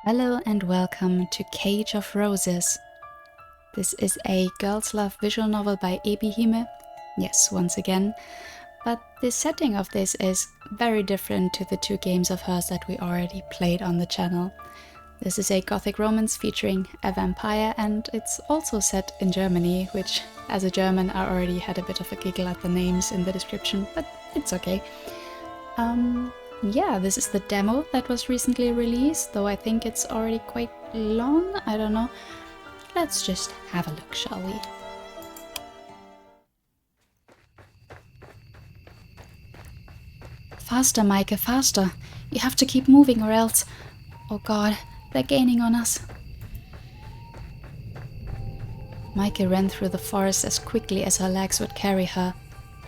Hello and welcome to Cage of Roses. This is a girls' love visual novel by Ebi Hime. Yes, once again. But the setting of this is very different to the two games of hers that we already played on the channel. This is a gothic romance featuring a vampire, and it's also set in Germany, which as a German I already had a bit of a giggle at the names in the description, but it's okay. Yeah, this is the demo that was recently released, though I think it's already quite long, I don't know. Let's just have a look, shall we? Faster, Maike, faster! You have to keep moving or else... Oh god, they're gaining on us. Maike ran through the forest as quickly as her legs would carry her,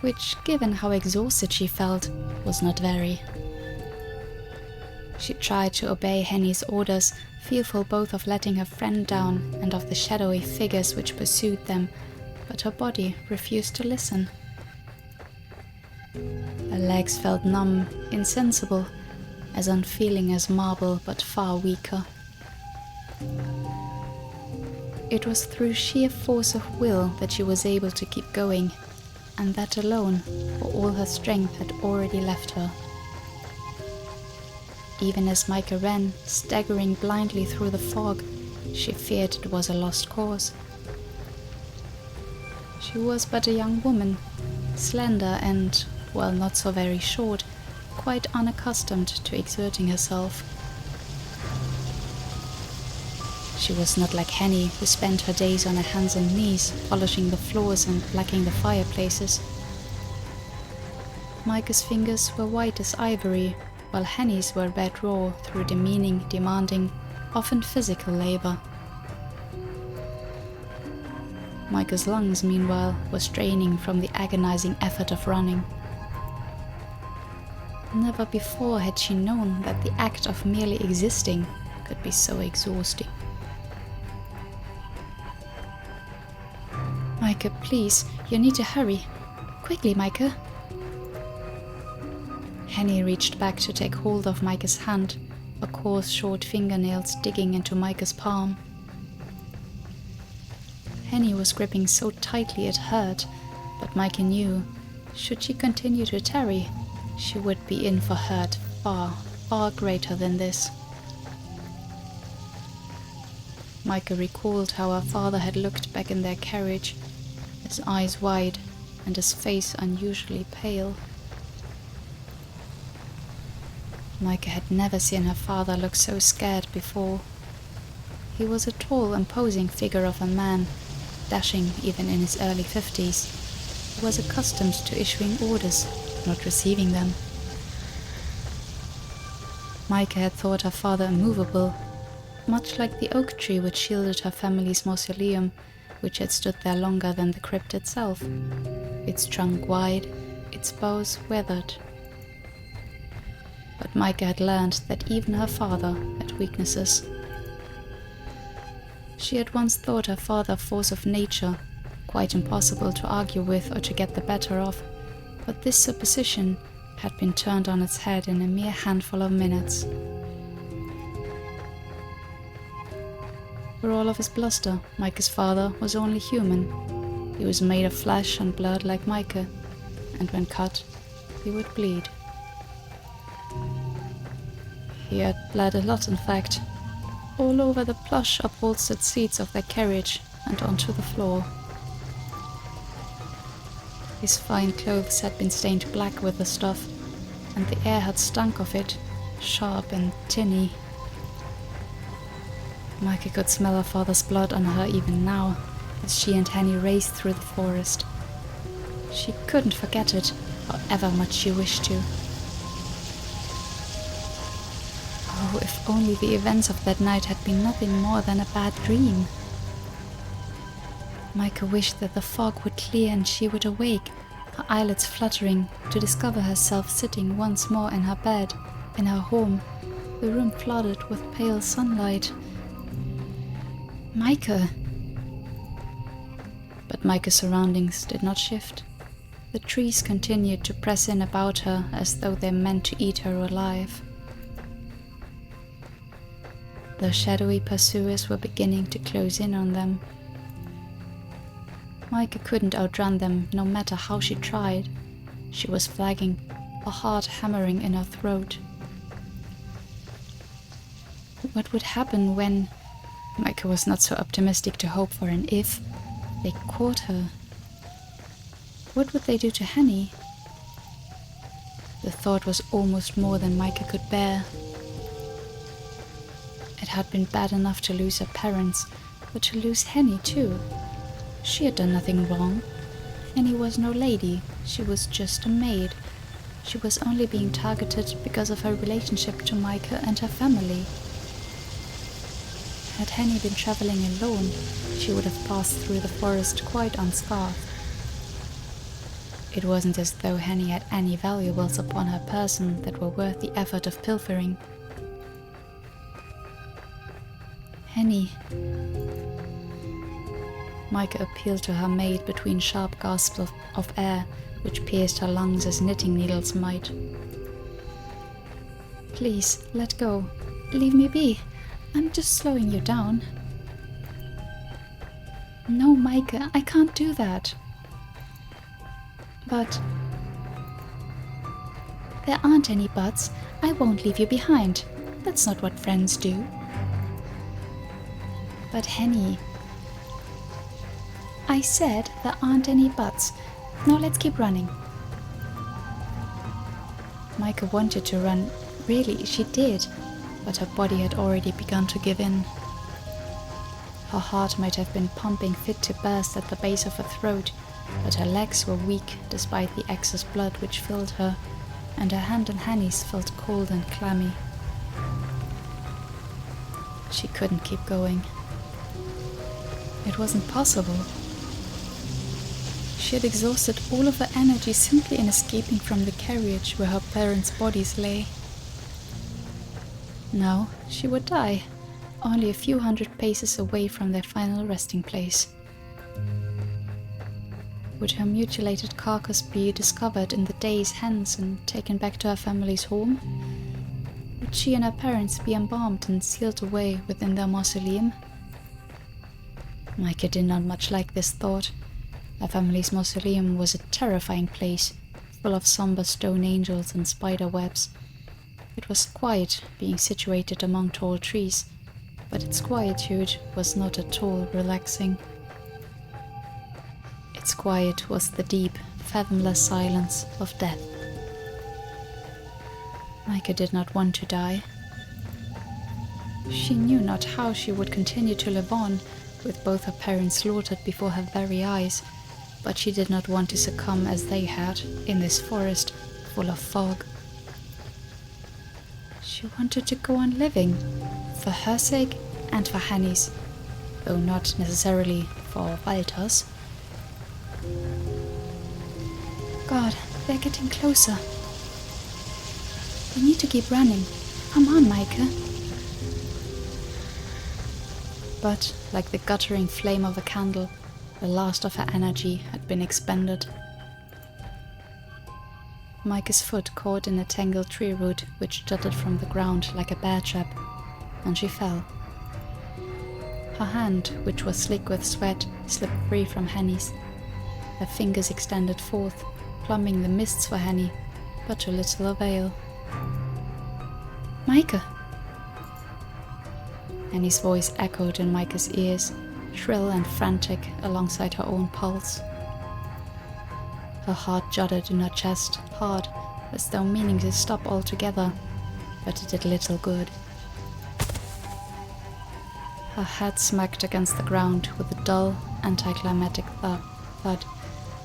which, given how exhausted she felt, was not very. She tried to obey Henny's orders, fearful both of letting her friend down and of the shadowy figures which pursued them, but her body refused to listen. Her legs felt numb, insensible, as unfeeling as marble but far weaker. It was through sheer force of will that she was able to keep going, and that alone, for all her strength had already left her. Even as Maike ran, staggering blindly through the fog, she feared it was a lost cause. She was but a young woman, slender and, well, not so very short, quite unaccustomed to exerting herself. She was not like Henny, who spent her days on her hands and knees, polishing the floors and blacking the fireplaces. Maike's fingers were white as ivory, while Henny's were red raw through demeaning, demanding, often physical labor. Maike's lungs, meanwhile, were straining from the agonizing effort of running. Never before had she known that the act of merely existing could be so exhausting. Maike, please, you need to hurry. Quickly, Maike. Henny reached back to take hold of Maike's hand, her coarse, short fingernails digging into Maike's palm. Henny was gripping so tightly it hurt, but Maike knew, should she continue to tarry, she would be in for hurt far, far greater than this. Maike recalled how her father had looked back in their carriage, his eyes wide and his face unusually pale. Maike had never seen her father look so scared before. He was a tall, imposing figure of a man, dashing even in his early 50s, who was accustomed to issuing orders, not receiving them. Maike had thought her father immovable, much like the oak tree which shielded her family's mausoleum, which had stood there longer than the crypt itself, its trunk wide, its boughs weathered. But Maike had learned that even her father had weaknesses. She had once thought her father a force of nature, quite impossible to argue with or to get the better of, but this supposition had been turned on its head in a mere handful of minutes. For all of his bluster, Maike's father was only human. He was made of flesh and blood like Maike, and when cut, he would bleed. He had bled a lot, in fact, all over the plush upholstered seats of their carriage and onto the floor. His fine clothes had been stained black with the stuff, and the air had stunk of it, sharp and tinny. Maike could smell her father's blood on her even now, as she and Henny raced through the forest. She couldn't forget it, however much she wished to. Oh, if only the events of that night had been nothing more than a bad dream. Maike wished that the fog would clear and she would awake, her eyelids fluttering, to discover herself sitting once more in her bed, in her home, the room flooded with pale sunlight. Maike! But Maike's surroundings did not shift. The trees continued to press in about her as though they meant to eat her alive. The shadowy pursuers were beginning to close in on them. Micah couldn't outrun them, no matter how she tried. She was flagging, her heart hammering in her throat. What would happen when... Micah was not so optimistic to hope for an if. They caught her. What would they do to Henny? The thought was almost more than Micah could bear. It had been bad enough to lose her parents, but to lose Henny too. She had done nothing wrong. Henny was no lady, she was just a maid. She was only being targeted because of her relationship to Micah and her family. Had Henny been traveling alone, she would have passed through the forest quite unscathed. It wasn't as though Henny had any valuables upon her person that were worth the effort of pilfering. Henny. Micah appealed to her maid between sharp gasps of air, which pierced her lungs as knitting needles might. Please, let go. Leave me be. I'm just slowing you down. No, Micah, I can't do that. But... There aren't any buts. I won't leave you behind. That's not what friends do. But Henny... I said there aren't any buts. Now let's keep running. Micah wanted to run. Really, she did. But her body had already begun to give in. Her heart might have been pumping fit to burst at the base of her throat, but her legs were weak despite the excess blood which filled her, and her hand and Henny's felt cold and clammy. She couldn't keep going. It wasn't possible. She had exhausted all of her energy simply in escaping from the carriage where her parents' bodies lay. Now she would die, only a few hundred paces away from their final resting place. Would her mutilated carcass be discovered in the days hence and taken back to her family's home? Would she and her parents be embalmed and sealed away within their mausoleum? Micah did not much like this thought. Her family's mausoleum was a terrifying place, full of somber stone angels and spider webs. It was quiet, being situated among tall trees, but its quietude was not at all relaxing. Its quiet was the deep, fathomless silence of death. Micah did not want to die. She knew not how she would continue to live on, with both her parents slaughtered before her very eyes, but she did not want to succumb as they had, in this forest full of fog. She wanted to go on living, for her sake and for Henny's, though not necessarily for Walter's. God, they're getting closer. We need to keep running. Come on, Micah. But, like the guttering flame of a candle, the last of her energy had been expended. Micah's foot caught in a tangled tree root which jutted from the ground like a bear trap, and she fell. Her hand, which was slick with sweat, slipped free from Henny's. Her fingers extended forth, plumbing the mists for Henny, but to little avail. Micah! Henny's voice echoed in Micah's ears, shrill and frantic alongside her own pulse. Her heart juddered in her chest, hard, as though meaning to stop altogether, but it did little good. Her head smacked against the ground with a dull, anticlimactic thud,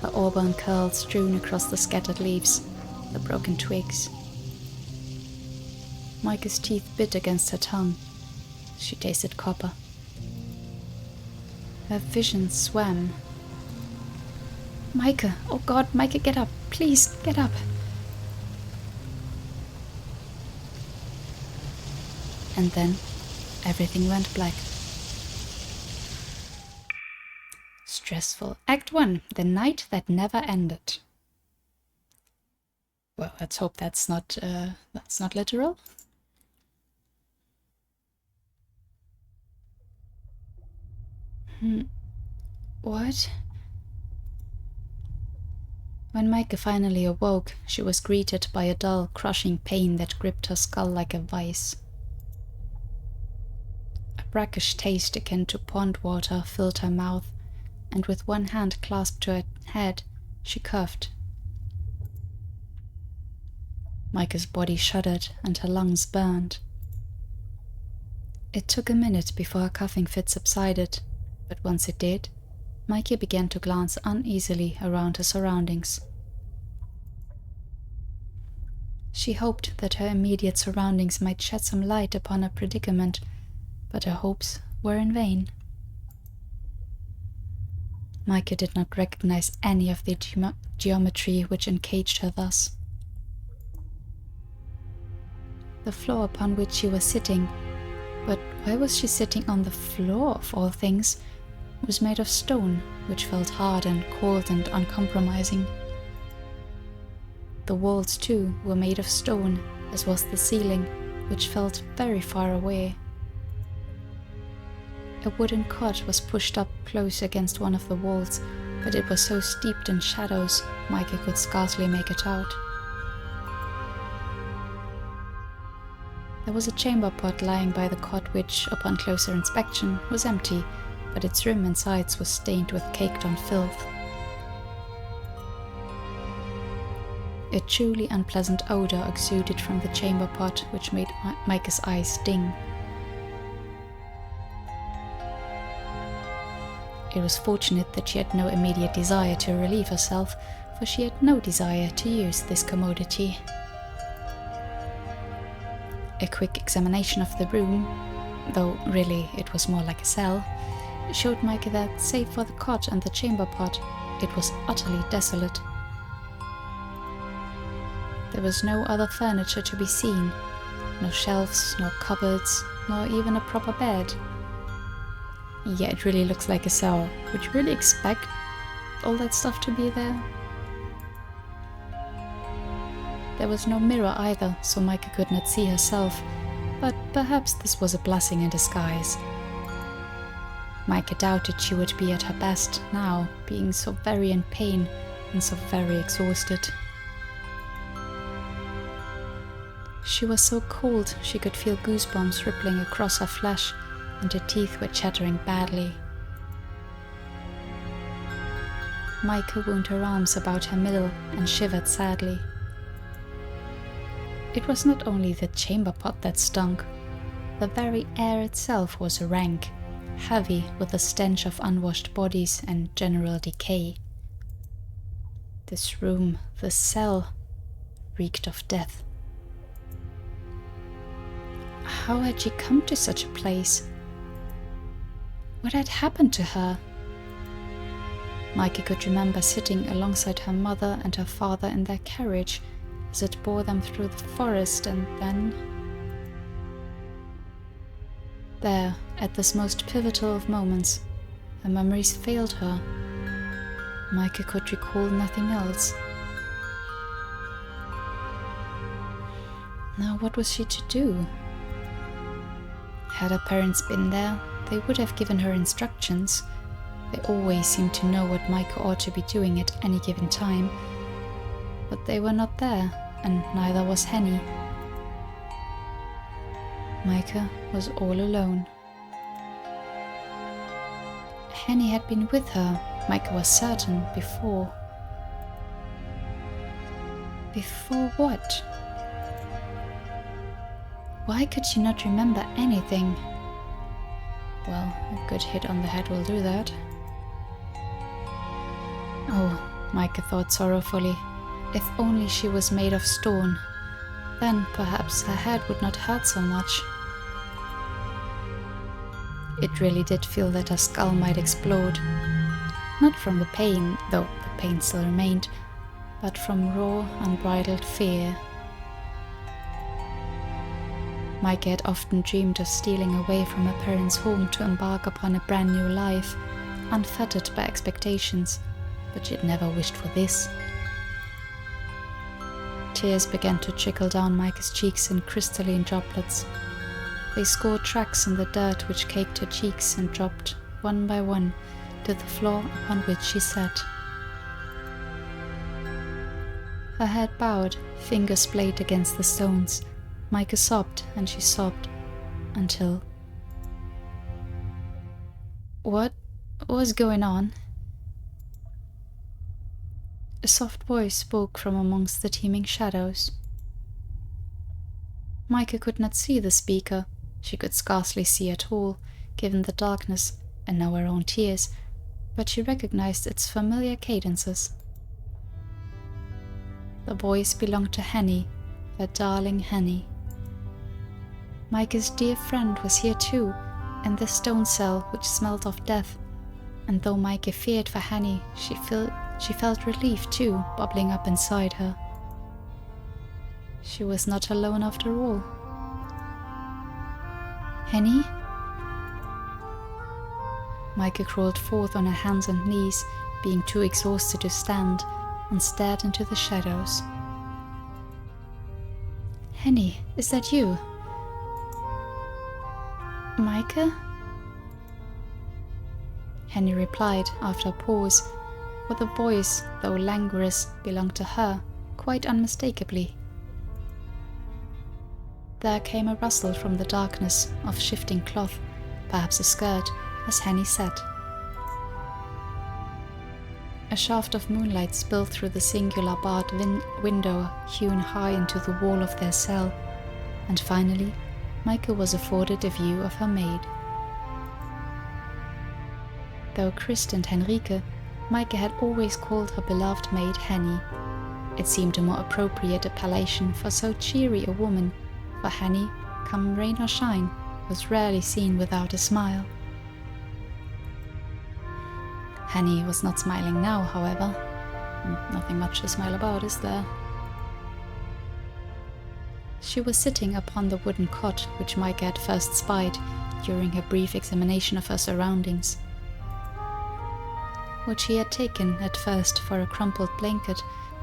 her auburn curls strewn across the scattered leaves, the broken twigs. Micah's teeth bit against her tongue. She tasted copper. Her vision swam. Micah! Oh God, Micah, get up! Please, get up! And then, everything went black. Stressful. Act 1. The night that never ended. Well, let's hope that's not literal. What? When Micah finally awoke, she was greeted by a dull, crushing pain that gripped her skull like a vice. A brackish taste akin to pond water filled her mouth, and with one hand clasped to her head, she coughed. Micah's body shuddered and her lungs burned. It took a minute before her coughing fit subsided, but once it did, Micah began to glance uneasily around her surroundings. She hoped that her immediate surroundings might shed some light upon her predicament, but her hopes were in vain. Micah did not recognize any of the geometry which encaged her thus. The floor upon which she was sitting, but why was she sitting on the floor of all things, was made of stone, which felt hard and cold and uncompromising. The walls, too, were made of stone, as was the ceiling, which felt very far away. A wooden cot was pushed up close against one of the walls, but it was so steeped in shadows, Micah could scarcely make it out. There was a chamber pot lying by the cot which, upon closer inspection, was empty, but its rim and sides was stained with caked-on filth. A truly unpleasant odor exuded from the chamber pot, which made Micah's eyes sting. It was fortunate that she had no immediate desire to relieve herself, for she had no desire to use this commodity. A quick examination of the room, though really it was more like a cell, showed Micah that, save for the cot and the chamber pot, it was utterly desolate. There was no other furniture to be seen, no shelves, no cupboards, nor even a proper bed. Yeah, it really looks like a cell. Would you really expect all that stuff to be there? There was no mirror either, so Micah could not see herself, but perhaps this was a blessing in disguise. Micah doubted she would be at her best now, being so very in pain and so very exhausted. She was so cold she could feel goosebumps rippling across her flesh, and her teeth were chattering badly. Micah wound her arms about her middle and shivered sadly. It was not only the chamber pot that stunk. The very air itself was rank, heavy with the stench of unwashed bodies and general decay. This room, this cell, reeked of death. How had she come to such a place? What had happened to her? Micah could remember sitting alongside her mother and her father in their carriage as it bore them through the forest, and then... There, at this most pivotal of moments, her memories failed her. Micah could recall nothing else. Now what was she to do? Had her parents been there, they would have given her instructions. They always seemed to know what Micah ought to be doing at any given time. But they were not there, and neither was Henny. Micah was all alone. Henny had been with her, Micah was certain, before. Before what? Why could she not remember anything? Well, a good hit on the head will do that. Oh, Micah thought sorrowfully, if only she was made of stone, then perhaps her head would not hurt so much. It really did feel that her skull might explode. Not from the pain, though the pain still remained, but from raw, unbridled fear. Micah had often dreamed of stealing away from her parents' home to embark upon a brand new life, unfettered by expectations, but she had never wished for this. Tears began to trickle down Micah's cheeks in crystalline droplets. They scored tracks in the dirt which caked her cheeks and dropped one by one to the floor upon which she sat. Her head bowed, fingers played against the stones. Micah sobbed and she sobbed until... What was going on? A soft voice spoke from amongst the teeming shadows. Micah could not see the speaker. She could scarcely see at all, given the darkness and now her own tears, but she recognized its familiar cadences. The voice belonged to Henny, her darling Henny. Micah's dear friend was here too, in the stone cell which smelt of death, and though Micah feared for Henny, she felt relief too bubbling up inside her. She was not alone after all. Henny? Micah crawled forth on her hands and knees, being too exhausted to stand, and stared into the shadows. Henny, is that you? Micah? Henny replied after a pause, for the voice, though languorous, belonged to her, quite unmistakably. There came a rustle from the darkness of shifting cloth, perhaps a skirt, as Henny sat. A shaft of moonlight spilled through the singular barred window hewn high into the wall of their cell, and finally Micah was afforded a view of her maid. Though christened Henrike, Micah had always called her beloved maid Henny. It seemed a more appropriate appellation for so cheery a woman, for Henny, come rain or shine, was rarely seen without a smile. Henny was not smiling now, however. Nothing much to smile about, is there? She was sitting upon the wooden cot which Micah had first spied during her brief examination of her surroundings. What she had taken at first for a crumpled blanket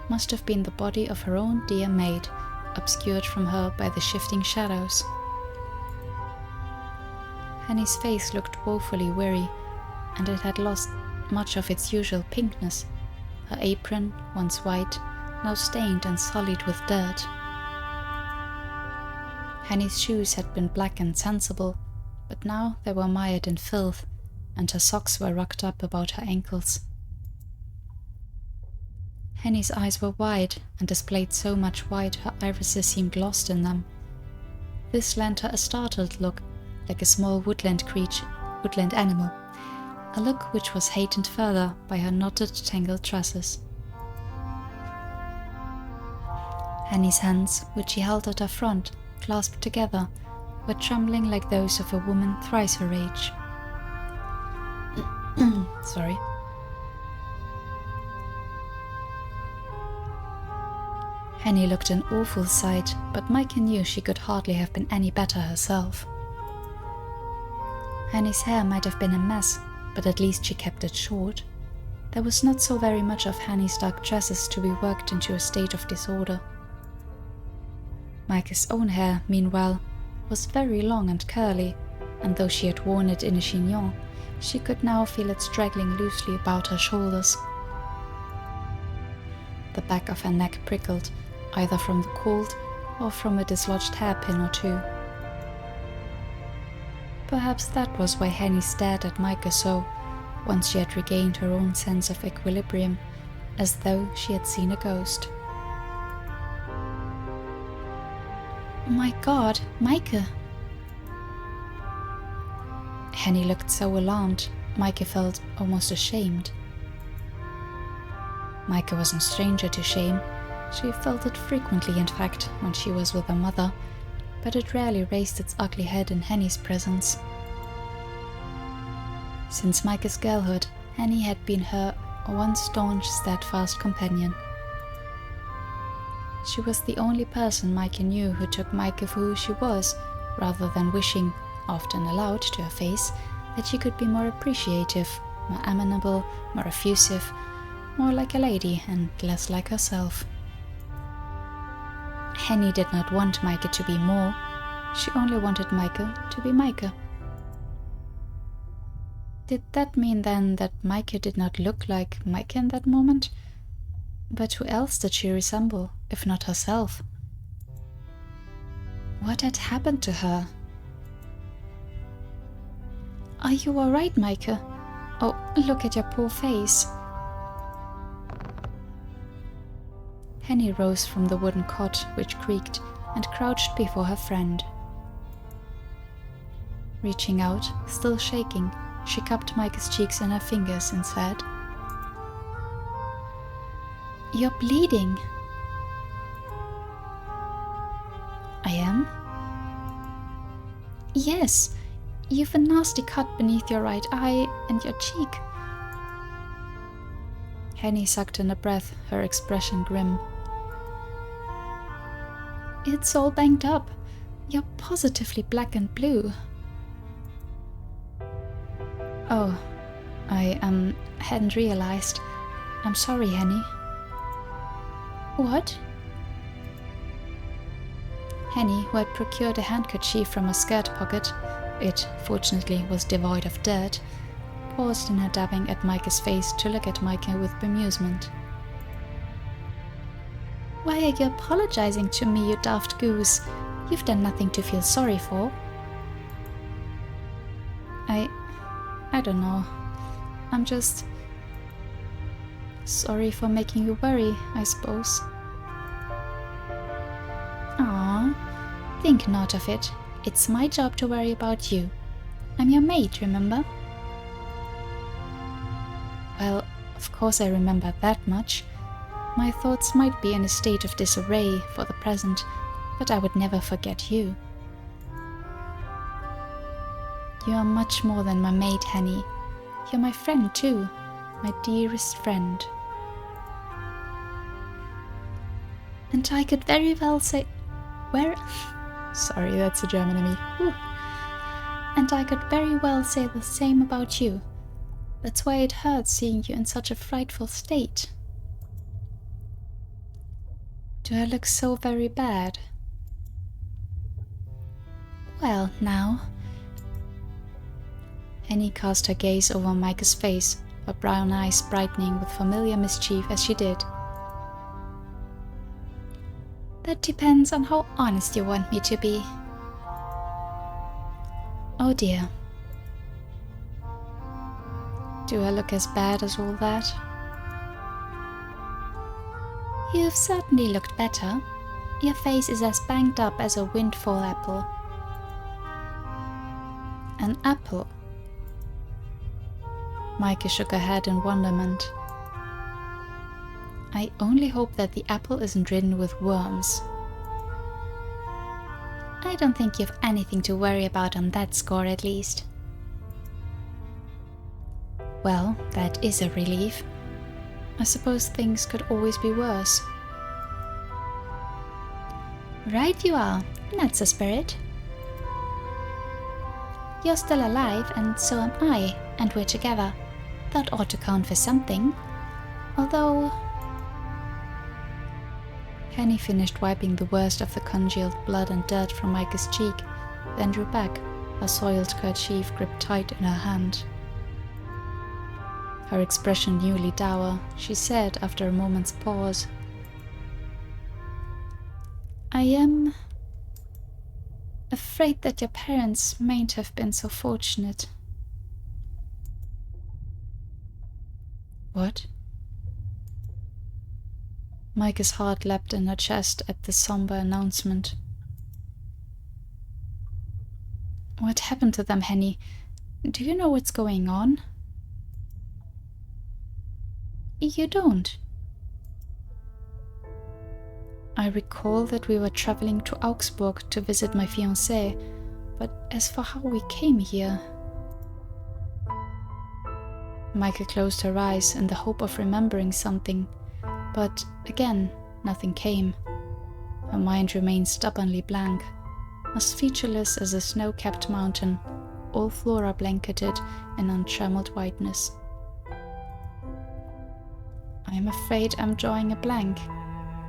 must have been the body of her own dear maid, obscured from her by the shifting shadows. Henny's face looked woefully weary, and it had lost much of its usual pinkness, her apron, once white, now stained and sullied with dirt. Henny's shoes had been black and sensible, but now they were mired in filth, and her socks were rucked up about her ankles. Henny's eyes were wide and displayed so much white her irises seemed lost in them. This lent her a startled look, like a small woodland animal, a look which was heightened further by her knotted, tangled tresses. Henny's hands, which she held at her front, clasped together, were trembling like those of a woman thrice her age. Sorry. Henny looked an awful sight, but Micah knew she could hardly have been any better herself. Henny's hair might have been a mess, but at least she kept it short. There was not so very much of Henny's dark tresses to be worked into a state of disorder. Micah's own hair, meanwhile, was very long and curly, and though she had worn it in a chignon, she could now feel it straggling loosely about her shoulders. The back of her neck prickled, either from the cold or from a dislodged hairpin or two. Perhaps that was why Henny stared at Micah so, once she had regained her own sense of equilibrium, as though she had seen a ghost. My God, Micah! Henny looked so alarmed, Micah felt almost ashamed. Micah was no stranger to shame. She felt it frequently, in fact, when she was with her mother, but it rarely raised its ugly head in Henny's presence. Since Micah's girlhood, Henny had been her one staunch, steadfast companion. She was the only person Micah knew who took Micah for who she was, rather than wishing, often aloud to her face, that she could be more appreciative, more amenable, more effusive, more like a lady and less like herself. Henny did not want Micah to be more, she only wanted Micah to be Micah. Did that mean then that Maike did not look like Maike in that moment? But who else did she resemble, if not herself? What had happened to her? Are you alright, Maike? Oh, look at your poor face. Henny rose from the wooden cot, which creaked, and crouched before her friend. Reaching out, still shaking, she cupped Maike's cheeks in her fingers and said, "You're bleeding." "I am?" "Yes, you've a nasty cut beneath your right eye and your cheek." Henny sucked in a breath, her expression grim. "It's all banged up. You're positively black and blue." "Oh, I hadn't realized. I'm sorry, Henny." "What?" Henny, who had procured a handkerchief from her skirt pocket, it, fortunately, was devoid of dirt, paused in her dabbing at Maike's face to look at Maike with bemusement. "Why are you apologizing to me, you daft goose? You've done nothing to feel sorry for." I don't know. I'm just sorry for making you worry, I suppose." "Aw, think not of it. It's my job to worry about you. I'm your maid, remember?" "Well, of course I remember that much. My thoughts might be in a state of disarray for the present, but I would never forget you." "You are much more than my maid, Henny. You're my friend too, my dearest friend." "And I could very well say... Sorry, that's a German in me. Whew. And I could very well say the same about you. That's why it hurts seeing you in such a frightful state." "Do I look so very bad?" "Well, now..." Henny cast her gaze over Maike's face, her brown eyes brightening with familiar mischief as she did. "That depends on how honest you want me to be." "Oh dear. Do I look as bad as all that?" "You've certainly looked better. Your face is as banged up as a windfall apple." "An apple?" Maike shook her head in wonderment. "I only hope that the apple isn't ridden with worms." "I don't think you've anything to worry about on that score, at least." "Well, that is a relief. I suppose things could always be worse." "Right you are. That's a spirit. You're still alive, and so am I, and we're together. That ought to count for something. Although..." Henny finished wiping the worst of the congealed blood and dirt from Maike's cheek, then drew back, her soiled kerchief gripped tight in her hand. Her expression newly dour, she said after a moment's pause, "I am afraid that your parents mayn't have been so fortunate." "What?" Maike's heart leapt in her chest at the somber announcement. "What happened to them, Henny? Do you know what's going on?" "You don't?" "I recall that we were traveling to Augsburg to visit my fiancé, but as for how we came here..." Maike closed her eyes in the hope of remembering something, but again nothing came. Her mind remained stubbornly blank, as featureless as a snow-capped mountain, all flora blanketed in untrammeled whiteness. "I'm afraid I'm drawing a blank.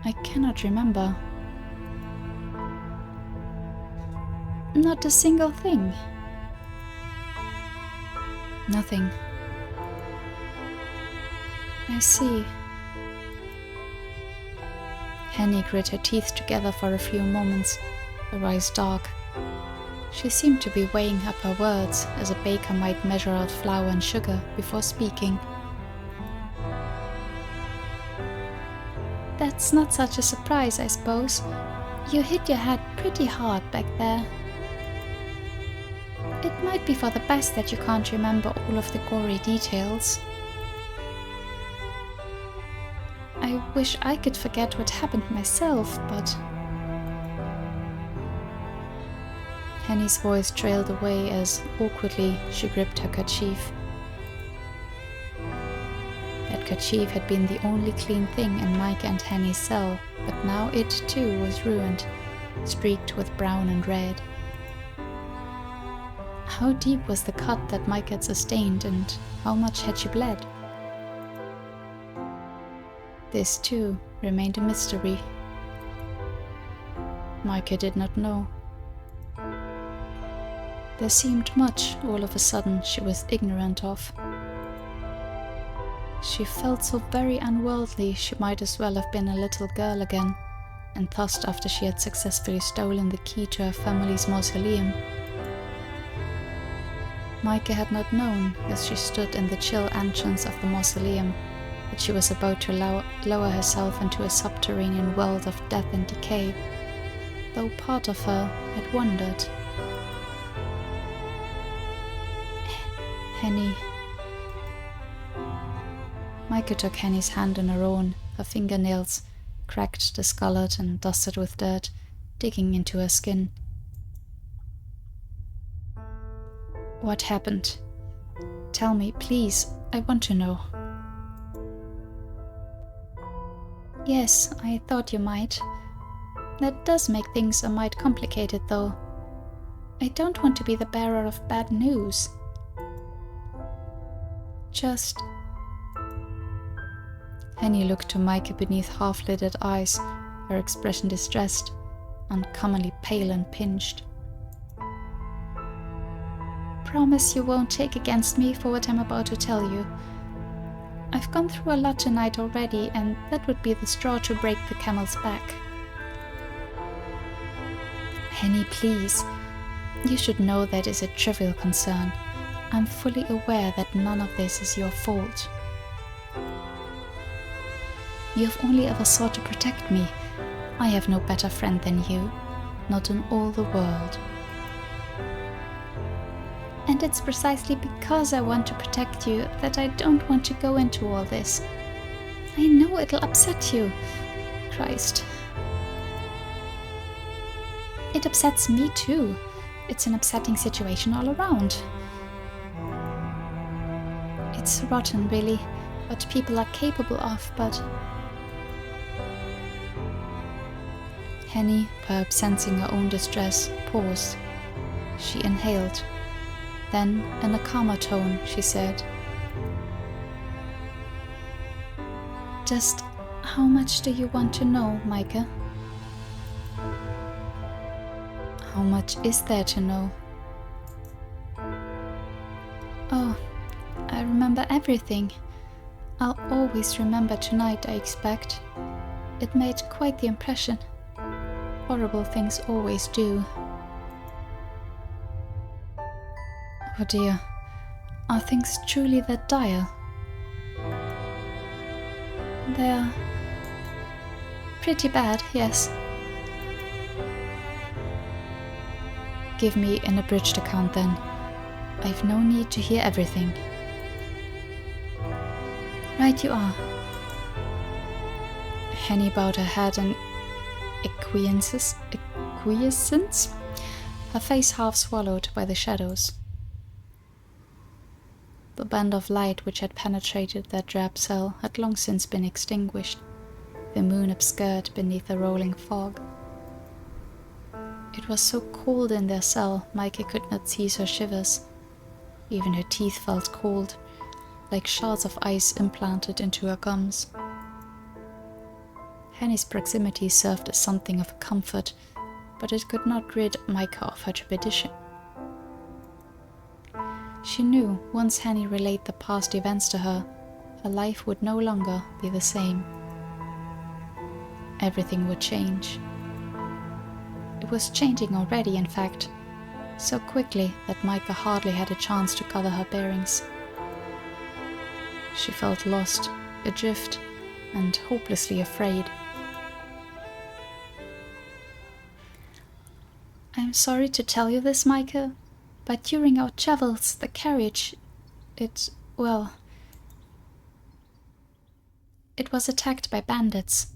I cannot remember." "Not a single thing?" Nothing. I see. Henny grit her teeth together for a few moments, her eyes dark. She seemed to be weighing up her words, as a baker might measure out flour and sugar before speaking. That's not such a surprise, I suppose. You hit your head pretty hard back there. It might be for the best that you can't remember all of the gory details. I wish I could forget what happened myself, but... Henny's voice trailed away as, awkwardly, she gripped her kerchief. That kerchief had been the only clean thing in Micah and Henny's cell, but now it too was ruined, streaked with brown and red. How deep was the cut that Micah had sustained, and how much had she bled? This too remained a mystery. Micah did not know. There seemed much, all of a sudden, she was ignorant of. She felt so very unworldly she might as well have been a little girl again, and thus after she had successfully stolen the key to her family's mausoleum. Micah had not known, as she stood in the chill entrance of the mausoleum, that she was about to lower herself into a subterranean world of death and decay, though part of her had wondered. Henny. Micah took Henny's hand in her own, her fingernails, cracked, discolored and dusted with dirt, digging into her skin. What happened? Tell me, please, I want to know. Yes, I thought you might. That does make things a mite complicated, though. I don't want to be the bearer of bad news. Just... Henny looked to Micah beneath half-lidded eyes, her expression distressed, uncommonly pale and pinched. Promise you won't take against me for what I'm about to tell you. I've gone through a lot tonight already, and that would be the straw to break the camel's back. Henny, please. You should know that is a trivial concern. I'm fully aware that none of this is your fault. You have only ever sought to protect me. I have no better friend than you, not in all the world. And it's precisely because I want to protect you that I don't want to go into all this. I know it'll upset you. Christ. It upsets me too. It's an upsetting situation all around. It's rotten, really, what people are capable of, but... Henny, perhaps sensing her own distress, paused. She inhaled. Then, in a calmer tone, she said, Just how much do you want to know, Micah? How much is there to know? Oh, I remember everything. I'll always remember tonight, I expect. It made quite the impression. Horrible things always do. Oh dear, are things truly that dire? They're pretty bad, yes. Give me an abridged account then. I've no need to hear everything. Right you are. Henny bowed her head in acquiescence, her face half swallowed by the shadows. The band of light which had penetrated their drab cell had long since been extinguished, the moon obscured beneath a rolling fog. It was so cold in their cell, Micah could not cease her shivers. Even her teeth felt cold, like shards of ice implanted into her gums. Henny's proximity served as something of a comfort, but it could not rid Micah of her trepidation. She knew once Henny relayed the past events to her, her life would no longer be the same. Everything would change. It was changing already, in fact, so quickly that Micah hardly had a chance to gather her bearings. She felt lost, adrift, and hopelessly afraid. "I'm sorry to tell you this, Micah, but during our travels, the carriage, it was attacked by bandits."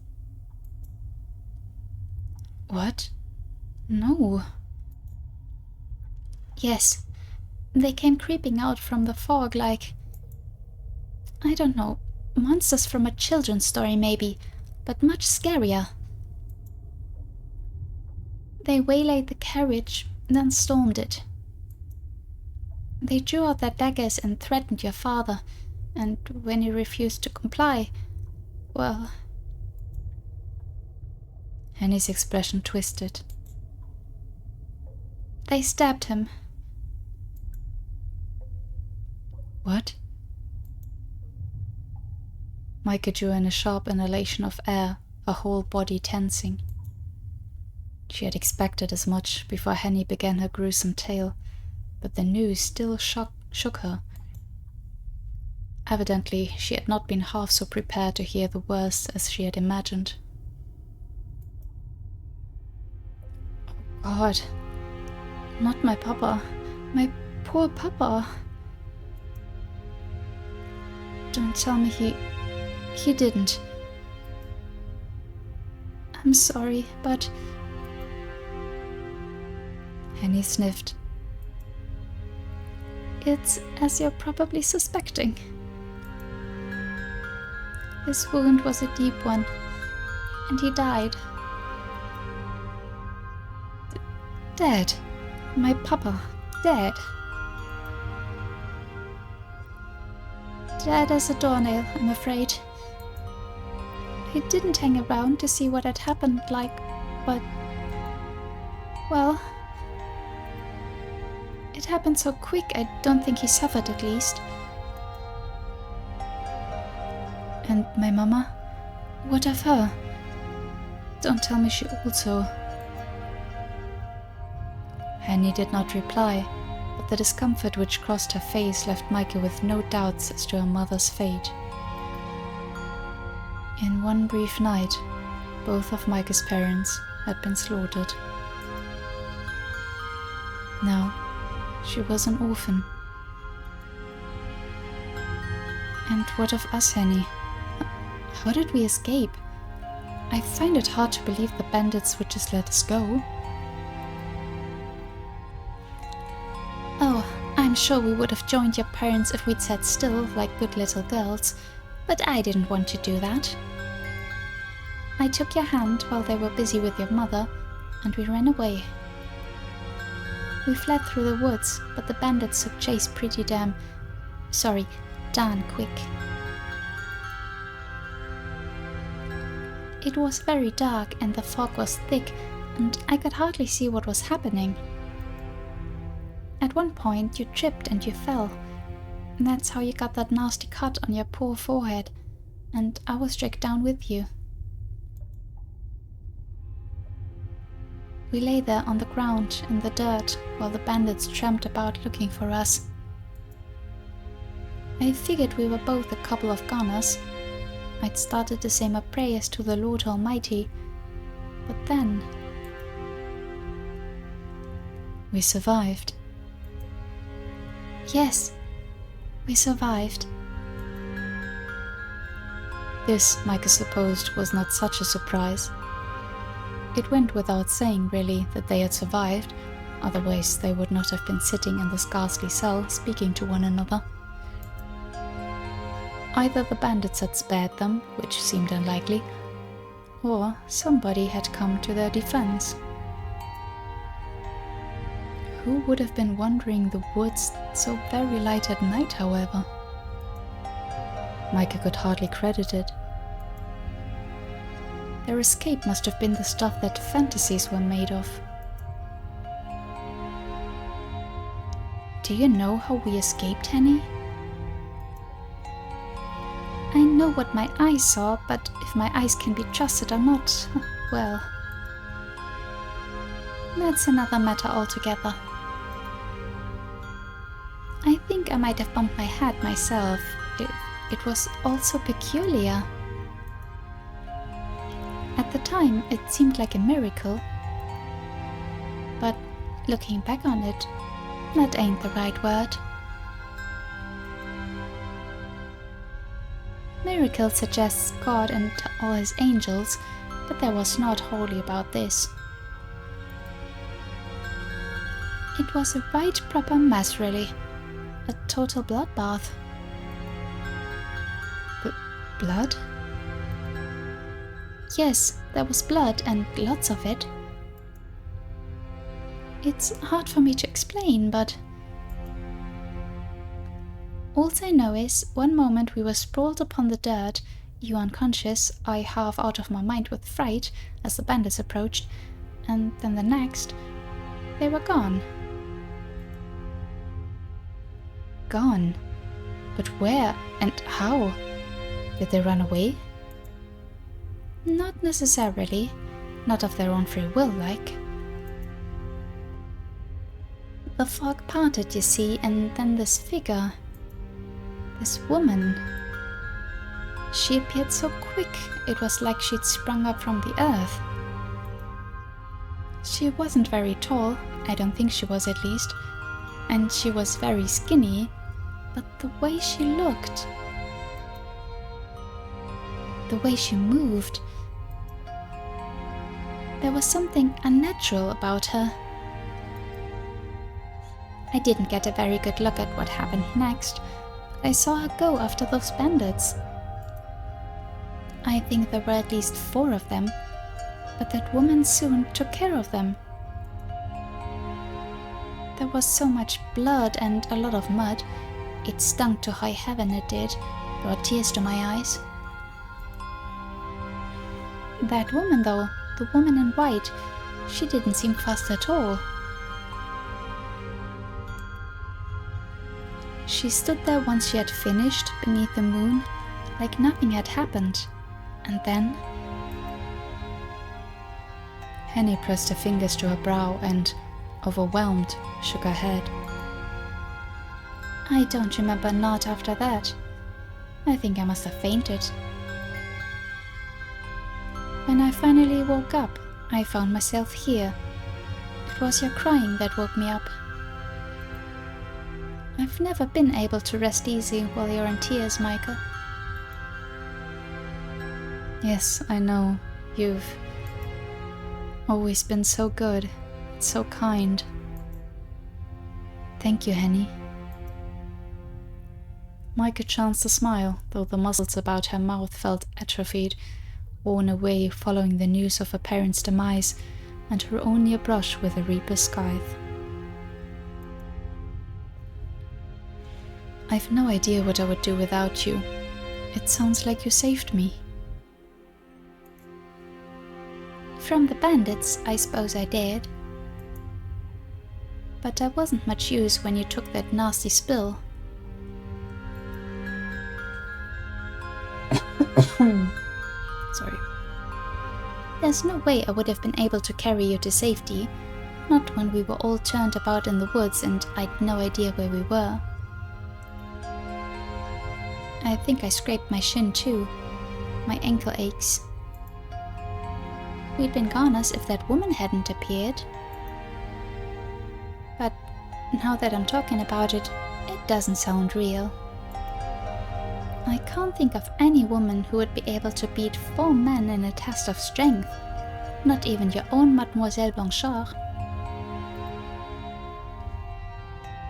"What? No." "Yes, they came creeping out from the fog like, I don't know, monsters from a children's story maybe, but much scarier. They waylaid the carriage, then stormed it. They drew out their daggers and threatened your father, and when he refused to comply, well..." Henny's expression twisted. "They stabbed him." "What?" Micah drew in a sharp inhalation of air, her whole body tensing. She had expected as much before Henny began her gruesome tale, but the news still shook her. Evidently, she had not been half so prepared to hear the worst as she had imagined. "Oh God, not my papa, my poor papa. Don't tell me he didn't. I'm sorry, but..." Henny sniffed. "It's as you're probably suspecting. His wound was a deep one, and he died. Dead. My papa, dead. Dead as a doornail, I'm afraid. He didn't hang around to see what had happened, but... well... it happened so quick, I don't think he suffered, at least." "And my mama? What of her? Don't tell me she also..." Henny did not reply, but the discomfort which crossed her face left Micah with no doubts as to her mother's fate. In one brief night, both of Micah's parents had been slaughtered. Now, she was an orphan. And what of us, Henny? How did we escape? I find it hard to believe the bandits would just let us go. "Oh, I'm sure we would have joined your parents if we'd sat still, like good little girls, but I didn't want to do that. I took your hand while they were busy with your mother, and we ran away. We fled through the woods, but the bandits took chase pretty darn quick. It was very dark and the fog was thick, and I could hardly see what was happening. At one point you tripped and you fell. That's how you got that nasty cut on your poor forehead, and I was dragged down with you. We lay there on the ground in the dirt while the bandits tramped about looking for us. I figured we were both a couple of goners. I'd started to say my prayers to the Lord Almighty, but then... We survived. Yes, we survived." This, Micah supposed, was not such a surprise. It went without saying, really, that they had survived, otherwise they would not have been sitting in this ghastly cell speaking to one another. Either the bandits had spared them, which seemed unlikely, or somebody had come to their defense. Who would have been wandering the woods so very light at night, however? Micah could hardly credit it. Their escape must have been the stuff that fantasies were made of. Do you know how we escaped, Henny? I know what my eyes saw, but if my eyes can be trusted or not, well, that's another matter altogether. I think I might have bumped my head myself. It was all so peculiar. At the time, it seemed like a miracle. But looking back on it, that ain't the right word. Miracle suggests God and all his angels, but there was naught holy about this. It was a right proper mess, really. A total bloodbath. Blood? Yes, there was blood, and lots of it. It's hard for me to explain, but all I know is, one moment we were sprawled upon the dirt, you unconscious, I half out of my mind with fright as the bandits approached, and then the next, they were gone. Gone? But where and how? Did they run away? Not necessarily. Not of their own free will, like. The fog parted, you see, and then this figure. This woman. She appeared so quick, it was like she'd sprung up from the earth. She wasn't very tall, I don't think she was at least, and she was very skinny, but the way she looked, the way she moved, there was something unnatural about her. I didn't get a very good look at what happened next, but I saw her go after those bandits. I think there were at least 4 of them, but that woman soon took care of them. There was so much blood and a lot of mud, it stunk to high heaven, it did, brought tears to my eyes. That woman though, the woman in white, she didn't seem fussed at all. She stood there once she had finished, beneath the moon, like nothing had happened. And then Henny pressed her fingers to her brow and, overwhelmed, shook her head. I don't remember naught after that. I think I must have fainted. When I finally woke up, I found myself here. It was your crying that woke me up. I've never been able to rest easy while you're in tears, Michael. Yes, I know. You've always been so good, so kind. Thank you, Henny. Micah chanced a smile, though the muscles about her mouth felt atrophied, worn away following the news of her parents' demise and her own near brush with a reaper's scythe. I've no idea what I would do without you. It sounds like you saved me. From the bandits, I suppose I did. But I wasn't much use when you took that nasty spill. Sorry. There's no way I would have been able to carry you to safety, not when we were all turned about in the woods and I'd no idea where we were. I think I scraped my shin too. My ankle aches. We'd been gone as if that woman hadn't appeared. But now that I'm talking about it, it doesn't sound real. I can't think of any woman who would be able to beat 4 men in a test of strength. Not even your own Mademoiselle Blanchard.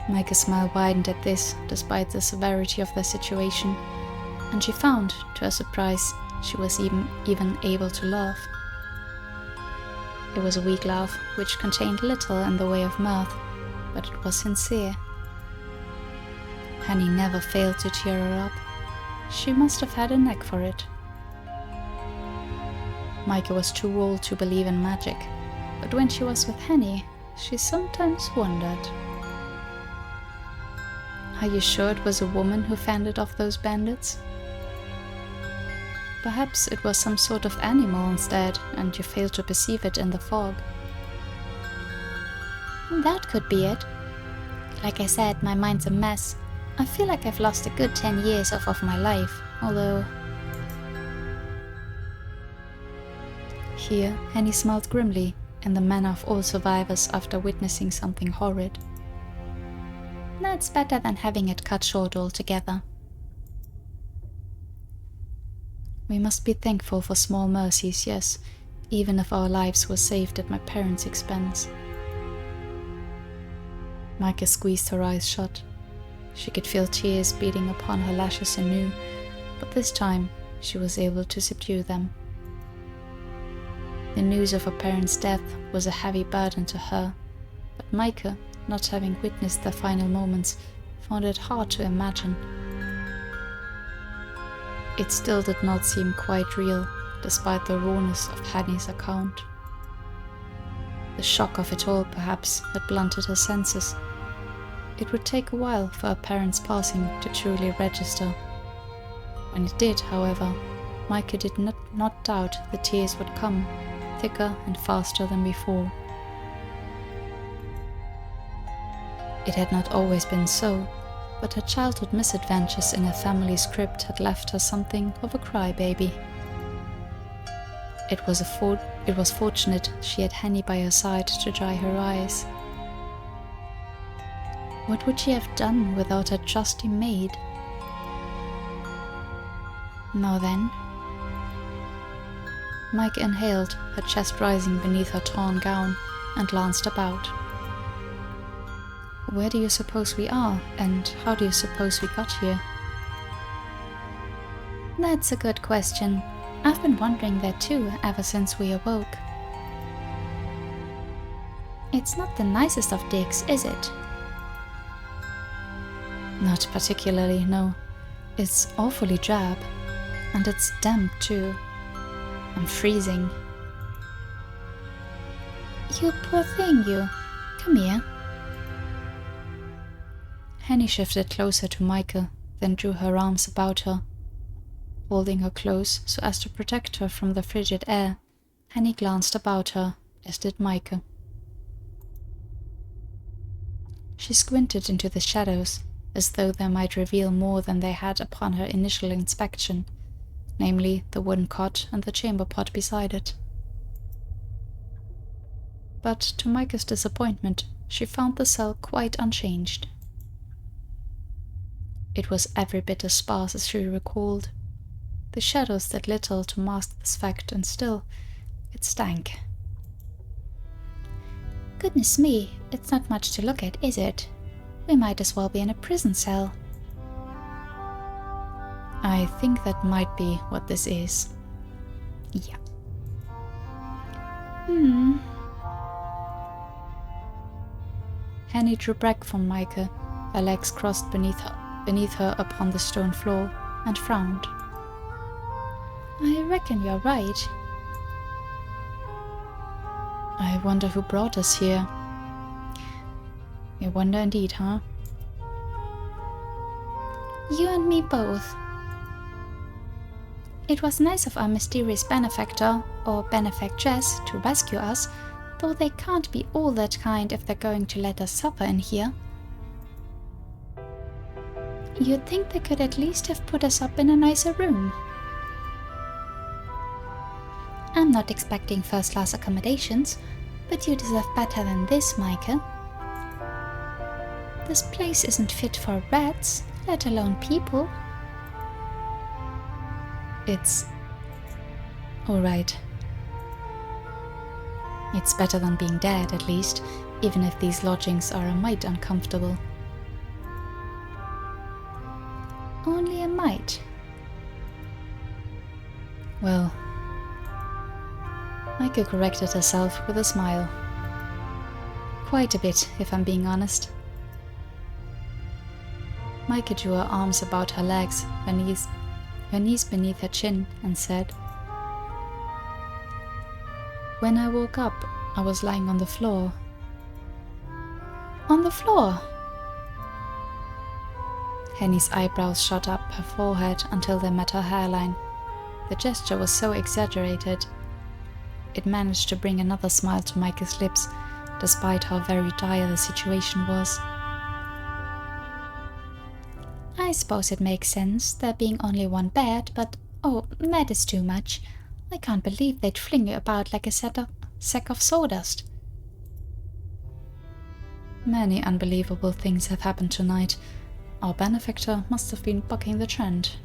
Micah's smile widened at this, despite the severity of the situation, and she found, to her surprise, she was even able to laugh. It was a weak laugh, which contained little in the way of mirth, but it was sincere. Henny never failed to cheer her up. She must have had a knack for it. Micah was too old to believe in magic, but when she was with Henny, she sometimes wondered. Are you sure it was a woman who fended off those bandits? Perhaps it was some sort of animal instead, and you failed to perceive it in the fog. That could be it. Like I said, my mind's a mess. I feel like I've lost a good 10 years off of my life, although... Here, Henny smiled grimly, in the manner of all survivors after witnessing something horrid. That's better than having it cut short altogether. We must be thankful for small mercies, yes, even if our lives were saved at my parents' expense. Micah squeezed her eyes shut. She could feel tears beating upon her lashes anew, but this time she was able to subdue them. The news of her parents' death was a heavy burden to her, but Micah, not having witnessed their final moments, found it hard to imagine. It still did not seem quite real, despite the rawness of Henny's account. The shock of it all, perhaps, had blunted her senses. It would take a while for her parents' passing to truly register. When it did, however, Micah did not doubt the tears would come, thicker and faster than before. It had not always been so, but her childhood misadventures in her family's crypt had left her something of a crybaby. It was fortunate she had Henny by her side to dry her eyes. What would she have done without her trusty maid? Now then. Mike inhaled, her chest rising beneath her torn gown, and glanced about. Where do you suppose we are, and how do you suppose we got here? That's a good question. I've been wondering that too, ever since we awoke. It's not the nicest of digs, is it? Not particularly, no. It's awfully drab. And it's damp too. I'm freezing. You poor thing, you. Come here. Henny shifted closer to Micah, then drew her arms about her. Holding her close so as to protect her from the frigid air, Henny glanced about her, as did Micah. She squinted into the shadows, as though they might reveal more than they had upon her initial inspection, namely the wooden cot and the chamber pot beside it. But to Micah's disappointment, she found the cell quite unchanged. It was every bit as sparse as she recalled. The shadows did little to mask this fact, and still, it stank. Goodness me, it's not much to look at, is it? We might as well be in a prison cell. I think that might be what this is. Yeah. Henny drew back from Micah, her legs crossed beneath her upon the stone floor, and frowned. I reckon you're right. I wonder who brought us here. I wonder indeed, huh? You and me both. It was nice of our mysterious benefactor, or benefactress, to rescue us, though they can't be all that kind if they're going to let us suffer in here. You'd think they could at least have put us up in a nicer room. I'm not expecting first-class accommodations, but you deserve better than this, Micah. This place isn't fit for rats, let alone people. It's all right. It's better than being dead, at least, even if these lodgings are a mite uncomfortable. Only a mite. Well, Micah corrected herself with a smile. Quite a bit, if I'm being honest. Micah drew her arms about her legs, her knees beneath her chin, and said, "When I woke up, I was lying on the floor." On the floor? Henny's eyebrows shot up her forehead until they met her hairline. The gesture was so exaggerated. It managed to bring another smile to Micah's lips, despite how very dire the situation was. I suppose it makes sense, there being only one bed, but oh, that is too much. I can't believe they'd fling you about like a sack of sawdust. Many unbelievable things have happened tonight. Our benefactor must have been bucking the trend.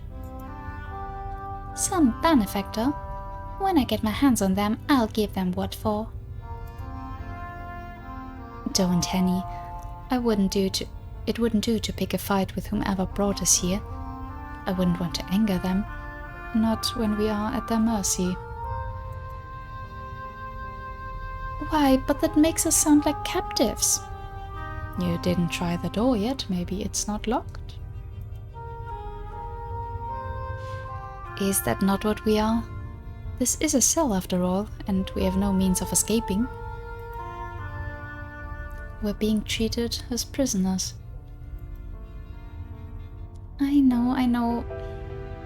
Some benefactor? When I get my hands on them, I'll give them what for. Don't, Henny. It wouldn't do to pick a fight with whomever brought us here. I wouldn't want to anger them. Not when we are at their mercy. Why, but that makes us sound like captives. You didn't try the door yet. Maybe it's not locked. Is that not what we are? This is a cell after all, and we have no means of escaping. We're being treated as prisoners. I know,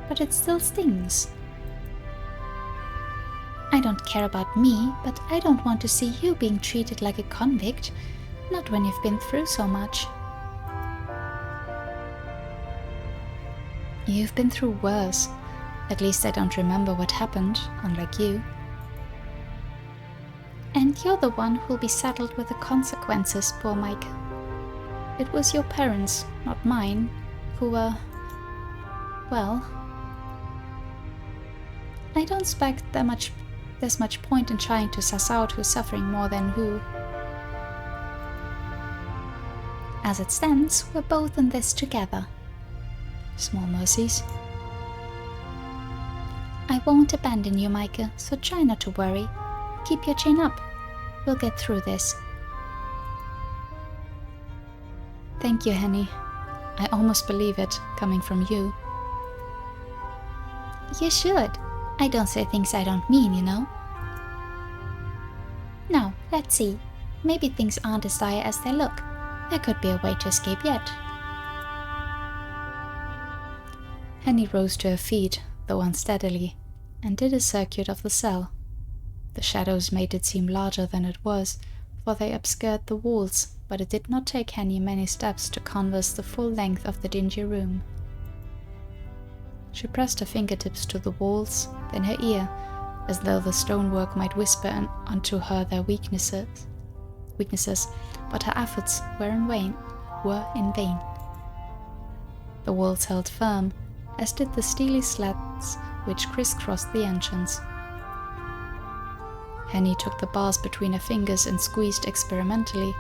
but it still stings. I don't care about me, but I don't want to see you being treated like a convict, not when you've been through so much. You've been through worse. At least I don't remember what happened, unlike you. And you're the one who'll be saddled with the consequences, poor Mike. It was your parents, not mine, who were... well... I don't expect there's much point in trying to suss out who's suffering more than who. As it stands, we're both in this together. Small mercies. I won't abandon you, Micah, so try not to worry. Keep your chin up. We'll get through this. Thank you, Henny. I almost believe it, coming from you. You should. I don't say things I don't mean, you know. Now, let's see. Maybe things aren't as dire as they look. There could be a way to escape yet. Henny rose to her feet, though unsteadily, and did a circuit of the cell. The shadows made it seem larger than it was, for they obscured the walls, but it did not take Henny many steps to canvass the full length of the dingy room. She pressed her fingertips to the walls, then her ear, as though the stonework might whisper unto her their weaknesses, but her efforts were in vain. The walls held firm, as did the steely slats which crisscrossed the entrance. Henny took the bars between her fingers and squeezed experimentally,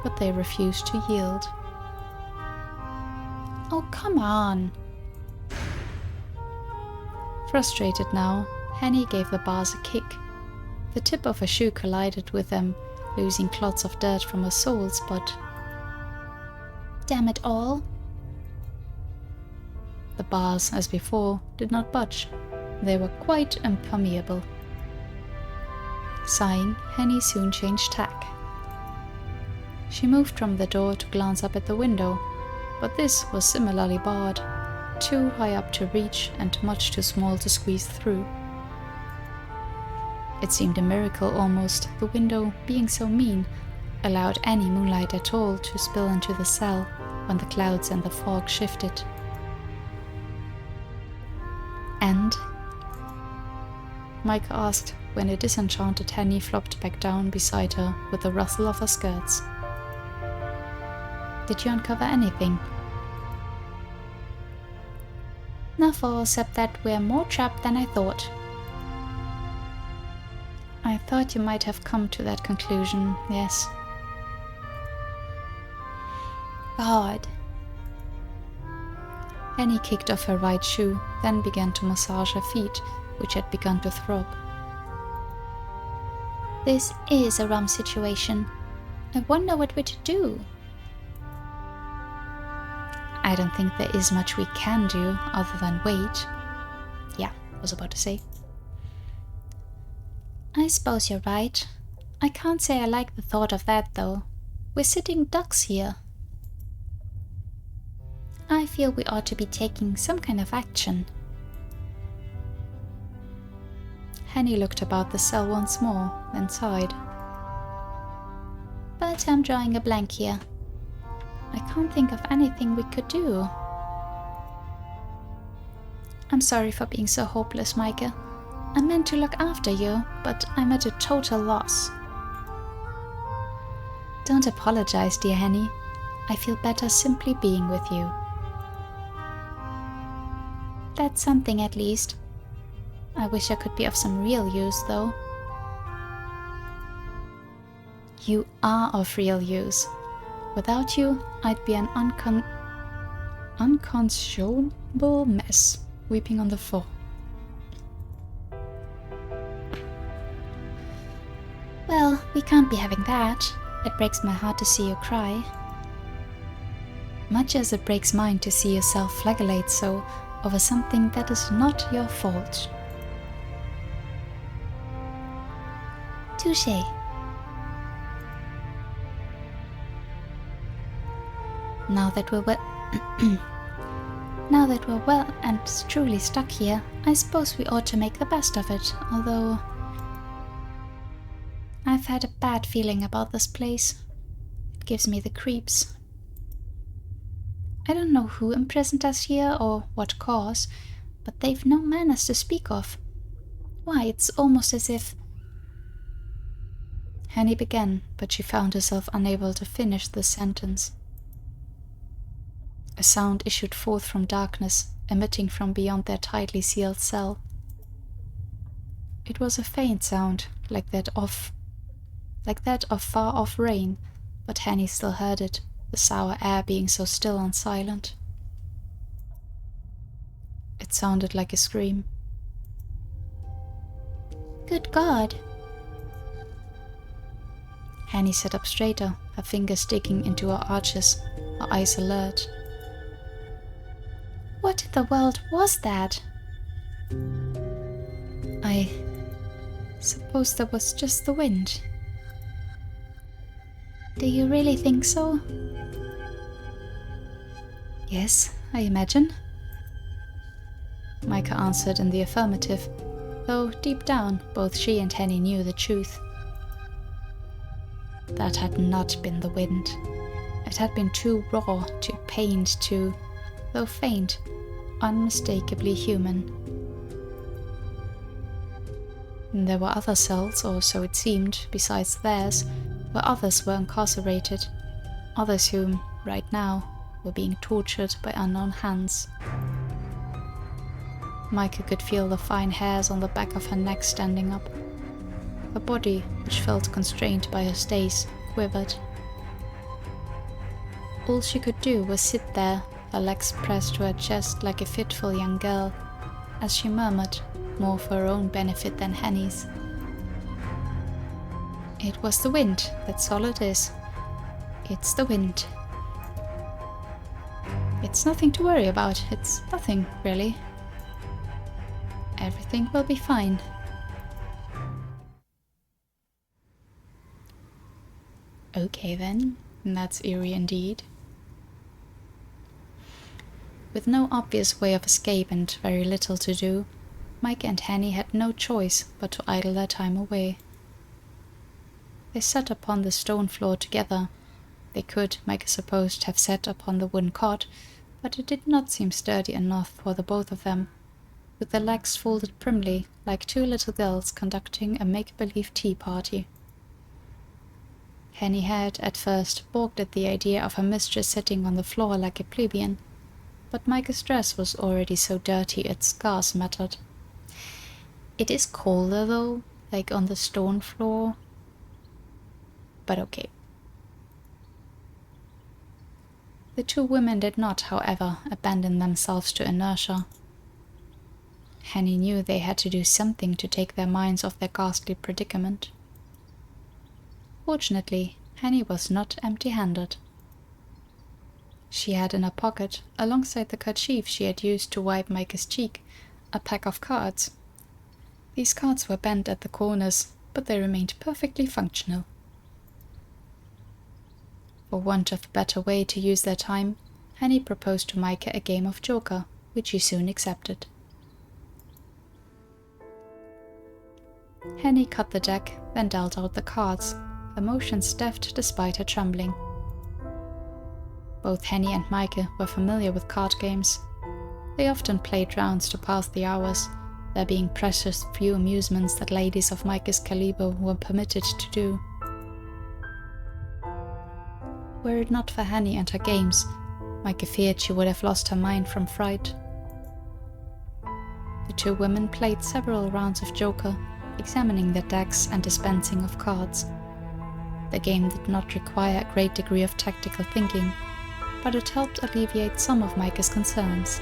but they refused to yield. Oh, come on! Frustrated now, Henny gave the bars a kick. The tip of her shoe collided with them, losing clots of dirt from her soles, but... damn it all! The bars, as before, did not budge. They were quite impermeable. Sighing, Henny soon changed tack. She moved from the door to glance up at the window, but this was similarly barred, too high up to reach and much too small to squeeze through. It seemed a miracle almost, the window, being so mean, allowed any moonlight at all to spill into the cell when the clouds and the fog shifted. And? Mike asked when a disenchanted Henny flopped back down beside her with a rustle of her skirts. Did you uncover anything? Nothing except that we're more trapped than I thought. I thought you might have come to that conclusion, yes. God. Henny kicked off her right shoe, then began to massage her feet, which had begun to throb. This is a rum situation. I wonder what we're to do. I don't think there is much we can do other than wait. Yeah, I was about to say. I suppose you're right. I can't say I like the thought of that, though. We're sitting ducks here. I I feel we ought to be taking some kind of action. Henny looked about the cell once more, then sighed. But I'm drawing a blank here. I can't think of anything we could do. I'm sorry for being so hopeless, Micah. I meant to look after you, but I'm at a total loss. Don't apologize, dear Henny. I feel better simply being with you. That's something at least. I wish I could be of some real use, though. You are of real use. Without you, I'd be an unconscionable mess, weeping on the floor. Well, we can't be having that. It breaks my heart to see you cry. Much as it breaks mine to see yourself flagellate so over something that is not your fault. Touché. Now that we're well and truly stuck here, I suppose we ought to make the best of it, although I've had a bad feeling about this place. It gives me the creeps. I don't know who imprisoned us here or what cause, but they've no manners to speak of. Why, it's almost as if... Henny began, but she found herself unable to finish the sentence. A sound issued forth from darkness, emitting from beyond their tightly sealed cell. It was a faint sound, like that of far-off rain, but Henny still heard it, the sour air being so still and silent. It sounded like a scream. Good God! Henny sat up straighter, her fingers digging into her arches, her eyes alert. What in the world was that? I suppose that was just the wind. Do you really think so? Yes, I imagine. Micah answered in the affirmative, though deep down both she and Henny knew the truth. That had not been the wind. It had been too raw, too pained, too, though faint, unmistakably human. There were other cells, or so it seemed, besides theirs, where others were incarcerated, others whom, right now, were being tortured by unknown hands. Micah could feel the fine hairs on the back of her neck standing up. Her body, which felt constrained by her stays, quivered. All she could do was sit there, her legs pressed to her chest like a fitful young girl, as she murmured, more for her own benefit than Henny's. It was the wind, that's all it is. It's the wind. It's nothing to worry about, it's nothing, really. Everything will be fine. Okay then, that's eerie indeed. With no obvious way of escape and very little to do, Mike and Henny had no choice but to idle their time away. They sat upon the stone floor together. They could, Micah supposed, have sat upon the wooden cot, but it did not seem sturdy enough for the both of them, with their legs folded primly, like two little girls conducting a make-believe tea party. Henny had, at first, balked at the idea of her mistress sitting on the floor like a plebeian, but Micah's dress was already so dirty it scarce mattered. It is colder, though, like on the stone floor. But okay. The two women did not, however, abandon themselves to inertia. Henny knew they had to do something to take their minds off their ghastly predicament. Fortunately, Henny was not empty-handed. She had in her pocket, alongside the kerchief she had used to wipe Micah's cheek, a pack of cards. These cards were bent at the corners, but they remained perfectly functional. For want of a better way to use their time, Henny proposed to Micah a game of Joker, which she soon accepted. Henny cut the deck, then dealt out the cards, her motions deft despite her trembling. Both Henny and Micah were familiar with card games. They often played rounds to pass the hours, there being precious few amusements that ladies of Micah's caliber were permitted to do. Were it not for Henny and her games, Micah feared she would have lost her mind from fright. The two women played several rounds of Joker, examining their decks and dispensing of cards. The game did not require a great degree of tactical thinking, but it helped alleviate some of Micah's concerns.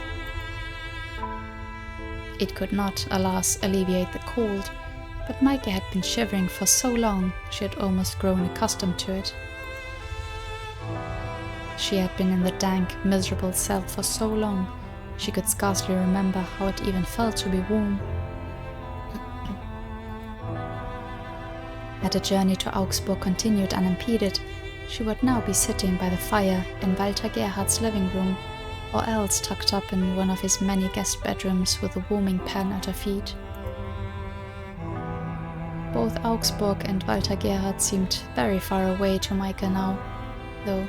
It could not, alas, alleviate the cold, but Micah had been shivering for so long she had almost grown accustomed to it. She had been in the dank, miserable cell for so long, she could scarcely remember how it even felt to be warm. Had the journey to Augsburg continued unimpeded, she would now be sitting by the fire in Walter Gerhard's living room, or else tucked up in one of his many guest bedrooms with a warming pan at her feet. Both Augsburg and Walter Gerhard seemed very far away to Micah now, though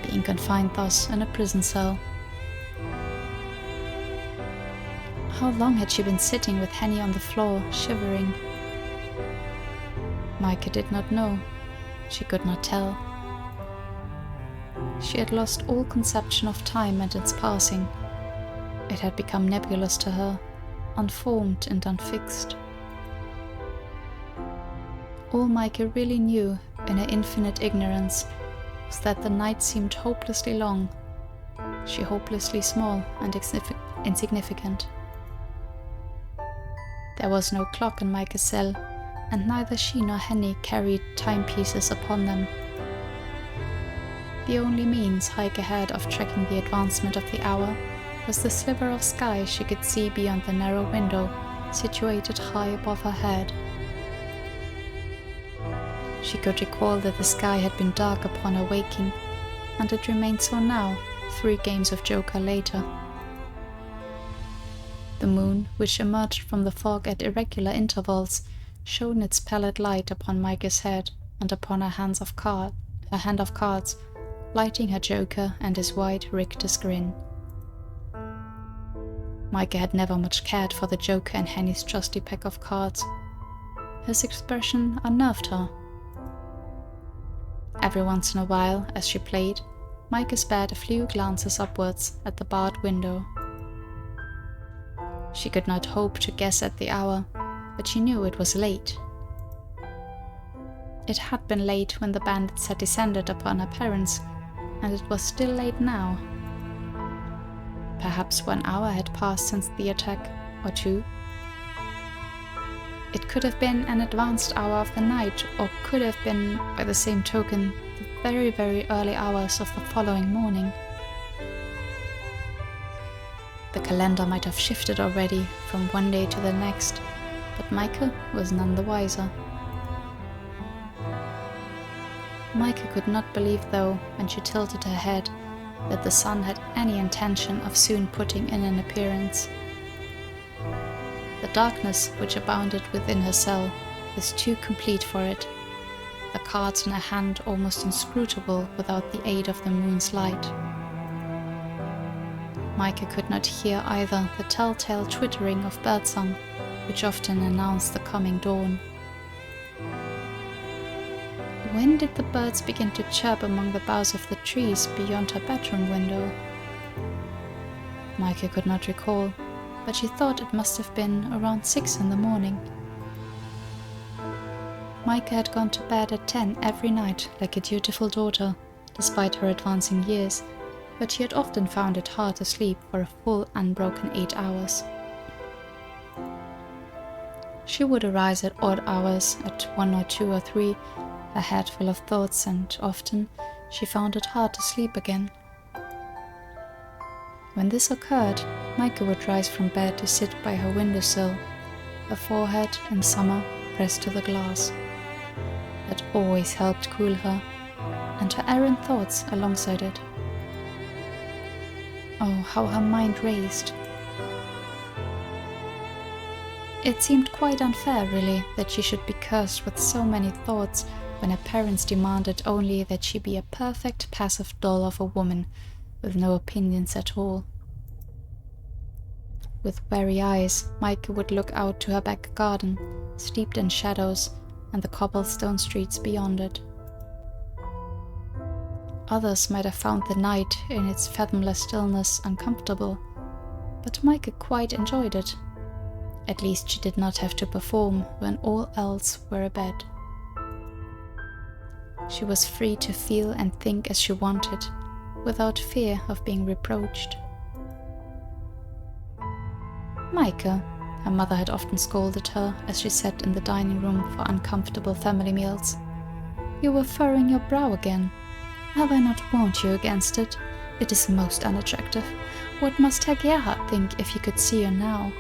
being confined thus in a prison cell. How long had she been sitting with Henny on the floor, shivering? Micah did not know. She could not tell. She had lost all conception of time and its passing. It had become nebulous to her, unformed and unfixed. All Micah really knew, in her infinite ignorance, was that the night seemed hopelessly long, she hopelessly small and insignificant. There was no clock in Micah's cell, and neither she nor Henny carried timepieces upon them. The only means Heike had of tracking the advancement of the hour was the sliver of sky she could see beyond the narrow window situated high above her head. She could recall that the sky had been dark upon her waking, and it remained so now, 3 games of Joker later. The moon, which emerged from the fog at irregular intervals, shone its pallid light upon Micah's head and upon her hand of cards, lighting her Joker and his wide, rictus grin. Micah had never much cared for the Joker and Henny's trusty pack of cards. His expression unnerved her. Every once in a while, as she played, Micah spared a few glances upwards at the barred window. She could not hope to guess at the hour, but she knew it was late. It had been late when the bandits had descended upon her parents, and it was still late now. Perhaps 1 hour had passed since the attack, or 2. It could have been an advanced hour of the night, or could have been, by the same token, the very, very early hours of the following morning. The calendar might have shifted already from one day to the next, but Micah was none the wiser. Micah could not believe, though, when she tilted her head, that the sun had any intention of soon putting in an appearance. The darkness which abounded within her cell was too complete for it, the cards in her hand almost inscrutable without the aid of the moon's light. Micah could not hear either the telltale twittering of birdsong, which often announced the coming dawn. When did the birds begin to chirp among the boughs of the trees beyond her bedroom window? Micah could not recall, but she thought it must have been around 6 in the morning. Micah had gone to bed at 10 every night like a dutiful daughter, despite her advancing years, but she had often found it hard to sleep for a full unbroken 8 hours. She would arise at odd hours, at 1 or 2 or 3, her head full of thoughts, and often she found it hard to sleep again. When this occurred, Micah would rise from bed to sit by her windowsill, her forehead in summer pressed to the glass. That always helped cool her, and her errant thoughts alongside it. Oh, how her mind raced. It seemed quite unfair, really, that she should be cursed with so many thoughts when her parents demanded only that she be a perfect passive doll of a woman, with no opinions at all. With weary eyes, Micah would look out to her back garden, steeped in shadows, and the cobblestone streets beyond it. Others might have found the night in its fathomless stillness uncomfortable, but Micah quite enjoyed it. At least she did not have to perform when all else were abed. She was free to feel and think as she wanted, without fear of being reproached. "Micah," her mother had often scolded her as she sat in the dining room for uncomfortable family meals, "you were furrowing your brow again. Have I not warned you against it? It is most unattractive. What must Herr Gerhard think if he could see you now?"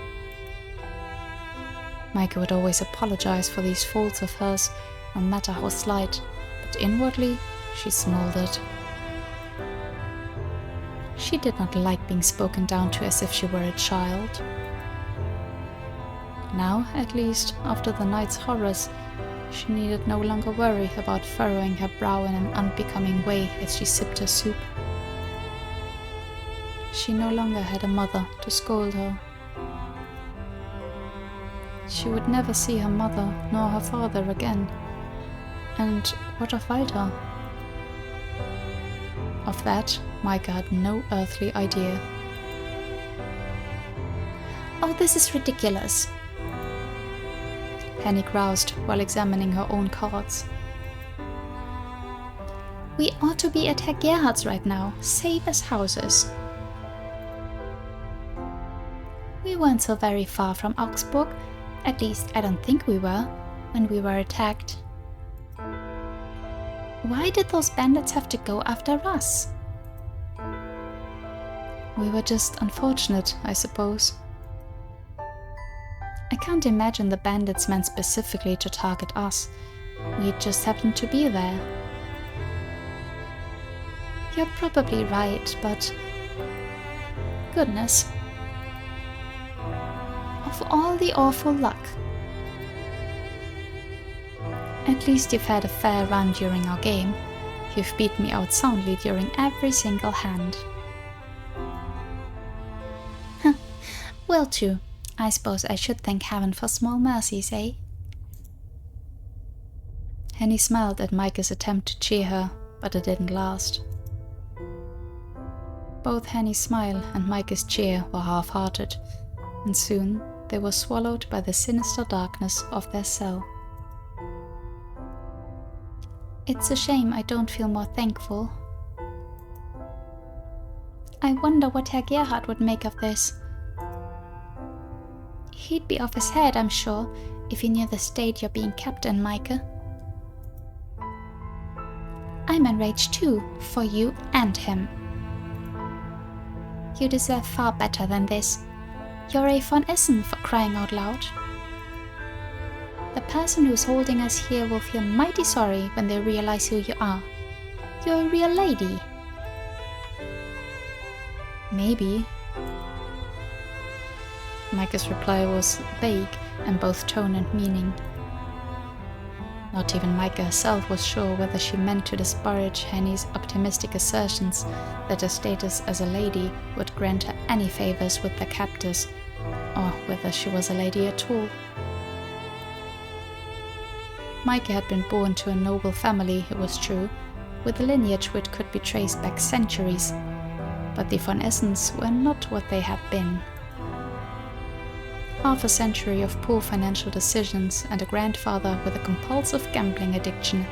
Micah would always apologize for these faults of hers, no matter how slight, but inwardly she smouldered. She did not like being spoken down to as if she were a child. Now, at least, after the night's horrors, she needed no longer worry about furrowing her brow in an unbecoming way as she sipped her soup. She no longer had a mother to scold her. She would never see her mother nor her father again. And what of Walter? Of that, Micah had no earthly idea. "Oh, this is ridiculous," Henny groused while examining her own cards. "We ought to be at Herr Gerhard's right now, safe as houses. We weren't so very far from Augsburg, at least I don't think we were, when we were attacked. Why did those bandits have to go after us?" We were just unfortunate, I suppose. I can't imagine the bandits meant specifically to target us. We just happened to be there. You're probably right, but goodness. Of all the awful luck. At least you've had a fair run during our game. You've beat me out soundly during every single hand. Well, too. I suppose I should thank heaven for small mercies, eh? Henny smiled at Micah's attempt to cheer her, but it didn't last. Both Henny's smile and Micah's cheer were half-hearted, and soon they were swallowed by the sinister darkness of their cell. It's a shame I don't feel more thankful. I wonder what Herr Gerhard would make of this. He'd be off his head, I'm sure, if he knew the state you're being kept in, Micah. I'm enraged too, for you and him. You deserve far better than this. You're a von Essen, for crying out loud. The person who's holding us here will feel mighty sorry when they realize who you are. You're a real lady. Maybe. Micah's reply was vague in both tone and meaning. Not even Micah herself was sure whether she meant to disparage Henny's optimistic assertions that her status as a lady would grant her any favors with their captors, or whether she was a lady at all. Micah had been born to a noble family, it was true, with a lineage which could be traced back centuries, but the von Essens were not what they had been. Half a century of poor financial decisions and a grandfather with a compulsive gambling addiction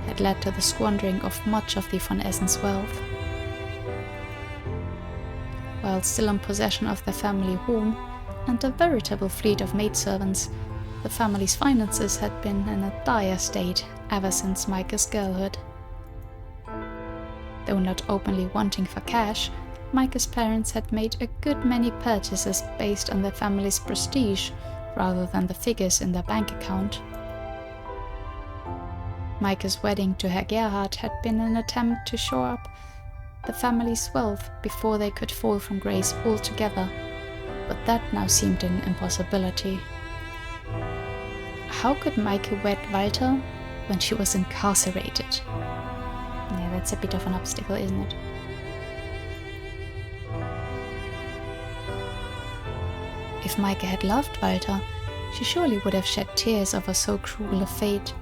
had led to the squandering of much of the von Essens' wealth. While still in possession of their family home and a veritable fleet of maidservants, the family's finances had been in a dire state ever since Micah's girlhood. Though not openly wanting for cash, Micah's parents had made a good many purchases based on their family's prestige rather than the figures in their bank account. Micah's wedding to Herr Gerhard had been an attempt to shore up the family's wealth before they could fall from grace altogether, but that now seemed an impossibility. How could Maike wed Walter when she was incarcerated? Yeah, that's a bit of an obstacle, isn't it? If Maike had loved Walter, she surely would have shed tears over so cruel a fate.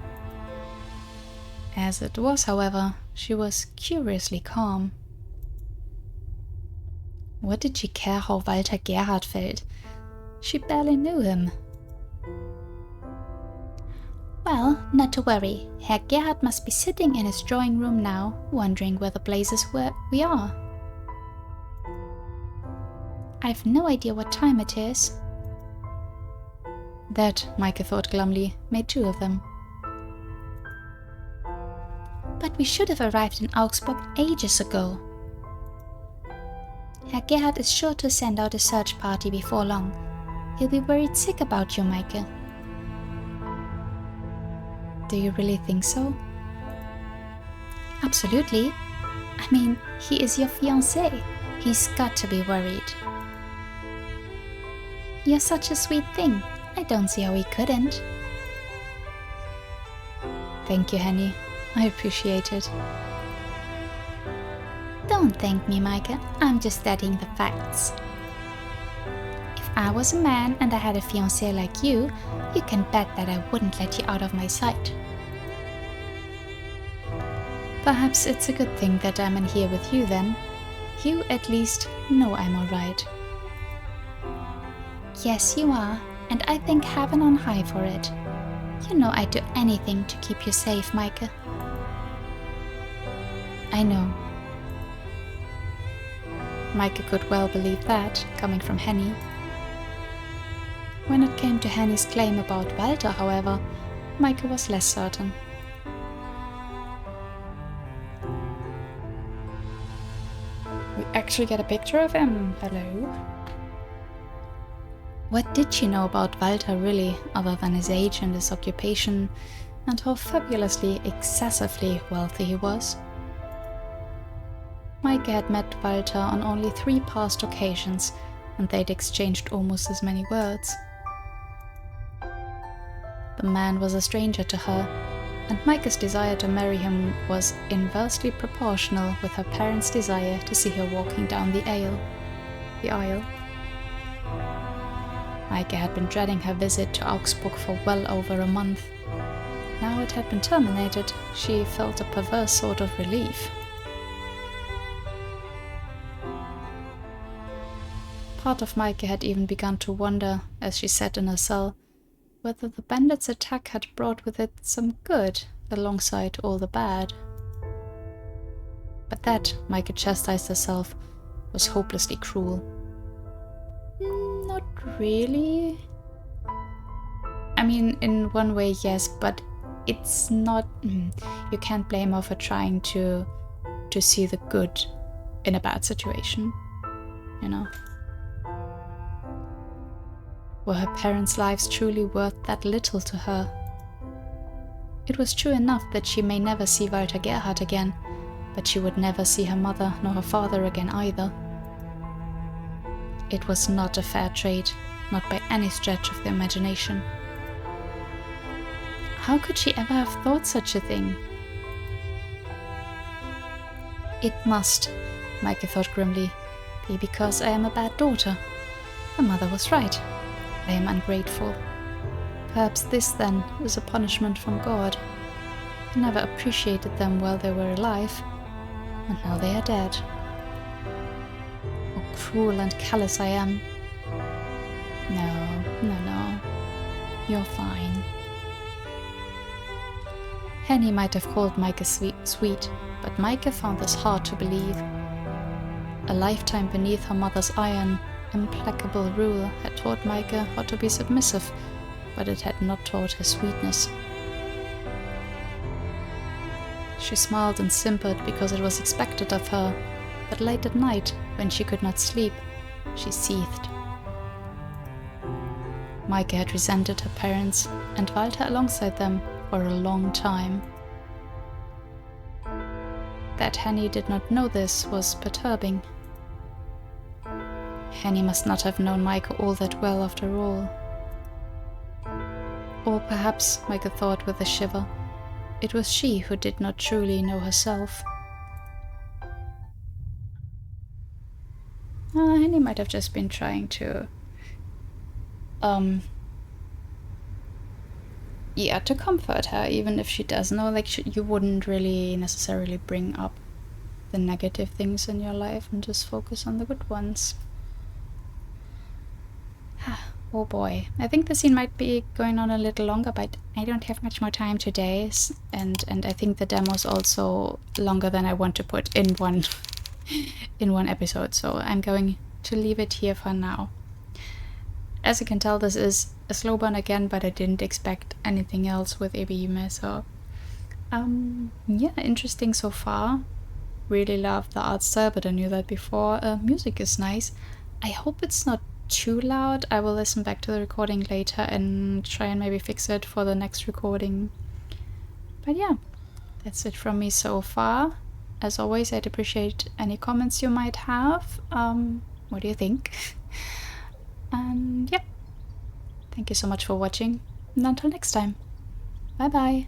As it was, however, she was curiously calm. What did she care how Walter Gerhard felt? She barely knew him. Well, not to worry. Herr Gerhard must be sitting in his drawing room now, wondering where the blazes we are. I've no idea what time it is. That, Maike thought glumly, made 2 of them. But we should have arrived in Augsburg ages ago. Herr Gerhard is sure to send out a search party before long. He'll be worried sick about you, Maike. Do you really think so? Absolutely. I mean, he is your fiancé. He's got to be worried. You're such a sweet thing. I don't see how he couldn't. Thank you, Henny. I appreciate it. Don't thank me, Maike. I'm just stating the facts. If I was a man and I had a fiancé like you can bet that I wouldn't let you out of my sight. Perhaps it's a good thing that I'm in here with you then. You at least know I'm alright. Yes, you are, and I thank heaven on high for it. You know I'd do anything to keep you safe, Maike. I know. Maike could well believe that, coming from Henny. When it came to Henny's claim about Walter, however, Maike was less certain. We actually get a picture of him. Hello. What did she know about Walter really, other than his age and his occupation, and how fabulously, excessively wealthy he was? Maike had met Walter on only 3 past occasions, and they'd exchanged almost as many words. The man was a stranger to her, and Maike's desire to marry him was inversely proportional with her parents' desire to see her walking down the aisle. Maike had been dreading her visit to Augsburg for well over a month. Now it had been terminated, she felt a perverse sort of relief. Part of Maike had even begun to wonder, as she sat in her cell, whether the bandits' attack had brought with it some good alongside all the bad. But that, Maike chastised herself, was hopelessly cruel. Not really. I mean, in one way, yes, but it's not... You can't blame her for trying to see the good in a bad situation, you know? Were her parents' lives truly worth that little to her? It was true enough that she may never see Walter Gerhard again, but she would never see her mother nor her father again either. It was not a fair trade, not by any stretch of the imagination. How could she ever have thought such a thing? It must, Maike thought grimly, be because I am a bad daughter. Her mother was right. I am ungrateful. Perhaps this, then, is a punishment from God. I never appreciated them while they were alive, and now they are dead. How cruel and callous I am. No. You're fine. Henny might have called Maike sweet, but Maike found this hard to believe. A lifetime beneath her mother's iron, implacable rule had taught Maike how to be submissive, but it had not taught her sweetness. She smiled and simpered because it was expected of her, but late at night, when she could not sleep, she seethed. Maike had resented her parents, and Walter alongside them, for a long time. that Henny did not know this was perturbing. Henny must not have known Micah all that well after all. Or perhaps, Micah thought with a shiver, it was she who did not truly know herself. Henny might have just been trying to to comfort her, even if she does know, like, you wouldn't really necessarily bring up the negative things in your life and just focus on the good ones. Oh boy, I think the scene might be going on a little longer, but I don't have much more time today, and I think the demo's also longer than I want to put in one in one episode, so I'm going to leave it here for now. As you can tell, this is a slow burn again, but I didn't expect anything else with Ebihime, so yeah, interesting so far. Really love the art style, but I knew that before. Music is nice. I hope it's not too loud. I will listen back to the recording later and try and maybe fix it for the next recording. But yeah, that's it from me so far. As always, I'd appreciate any comments you might have. What do you think? And yeah, thank you so much for watching, and until next time, bye bye.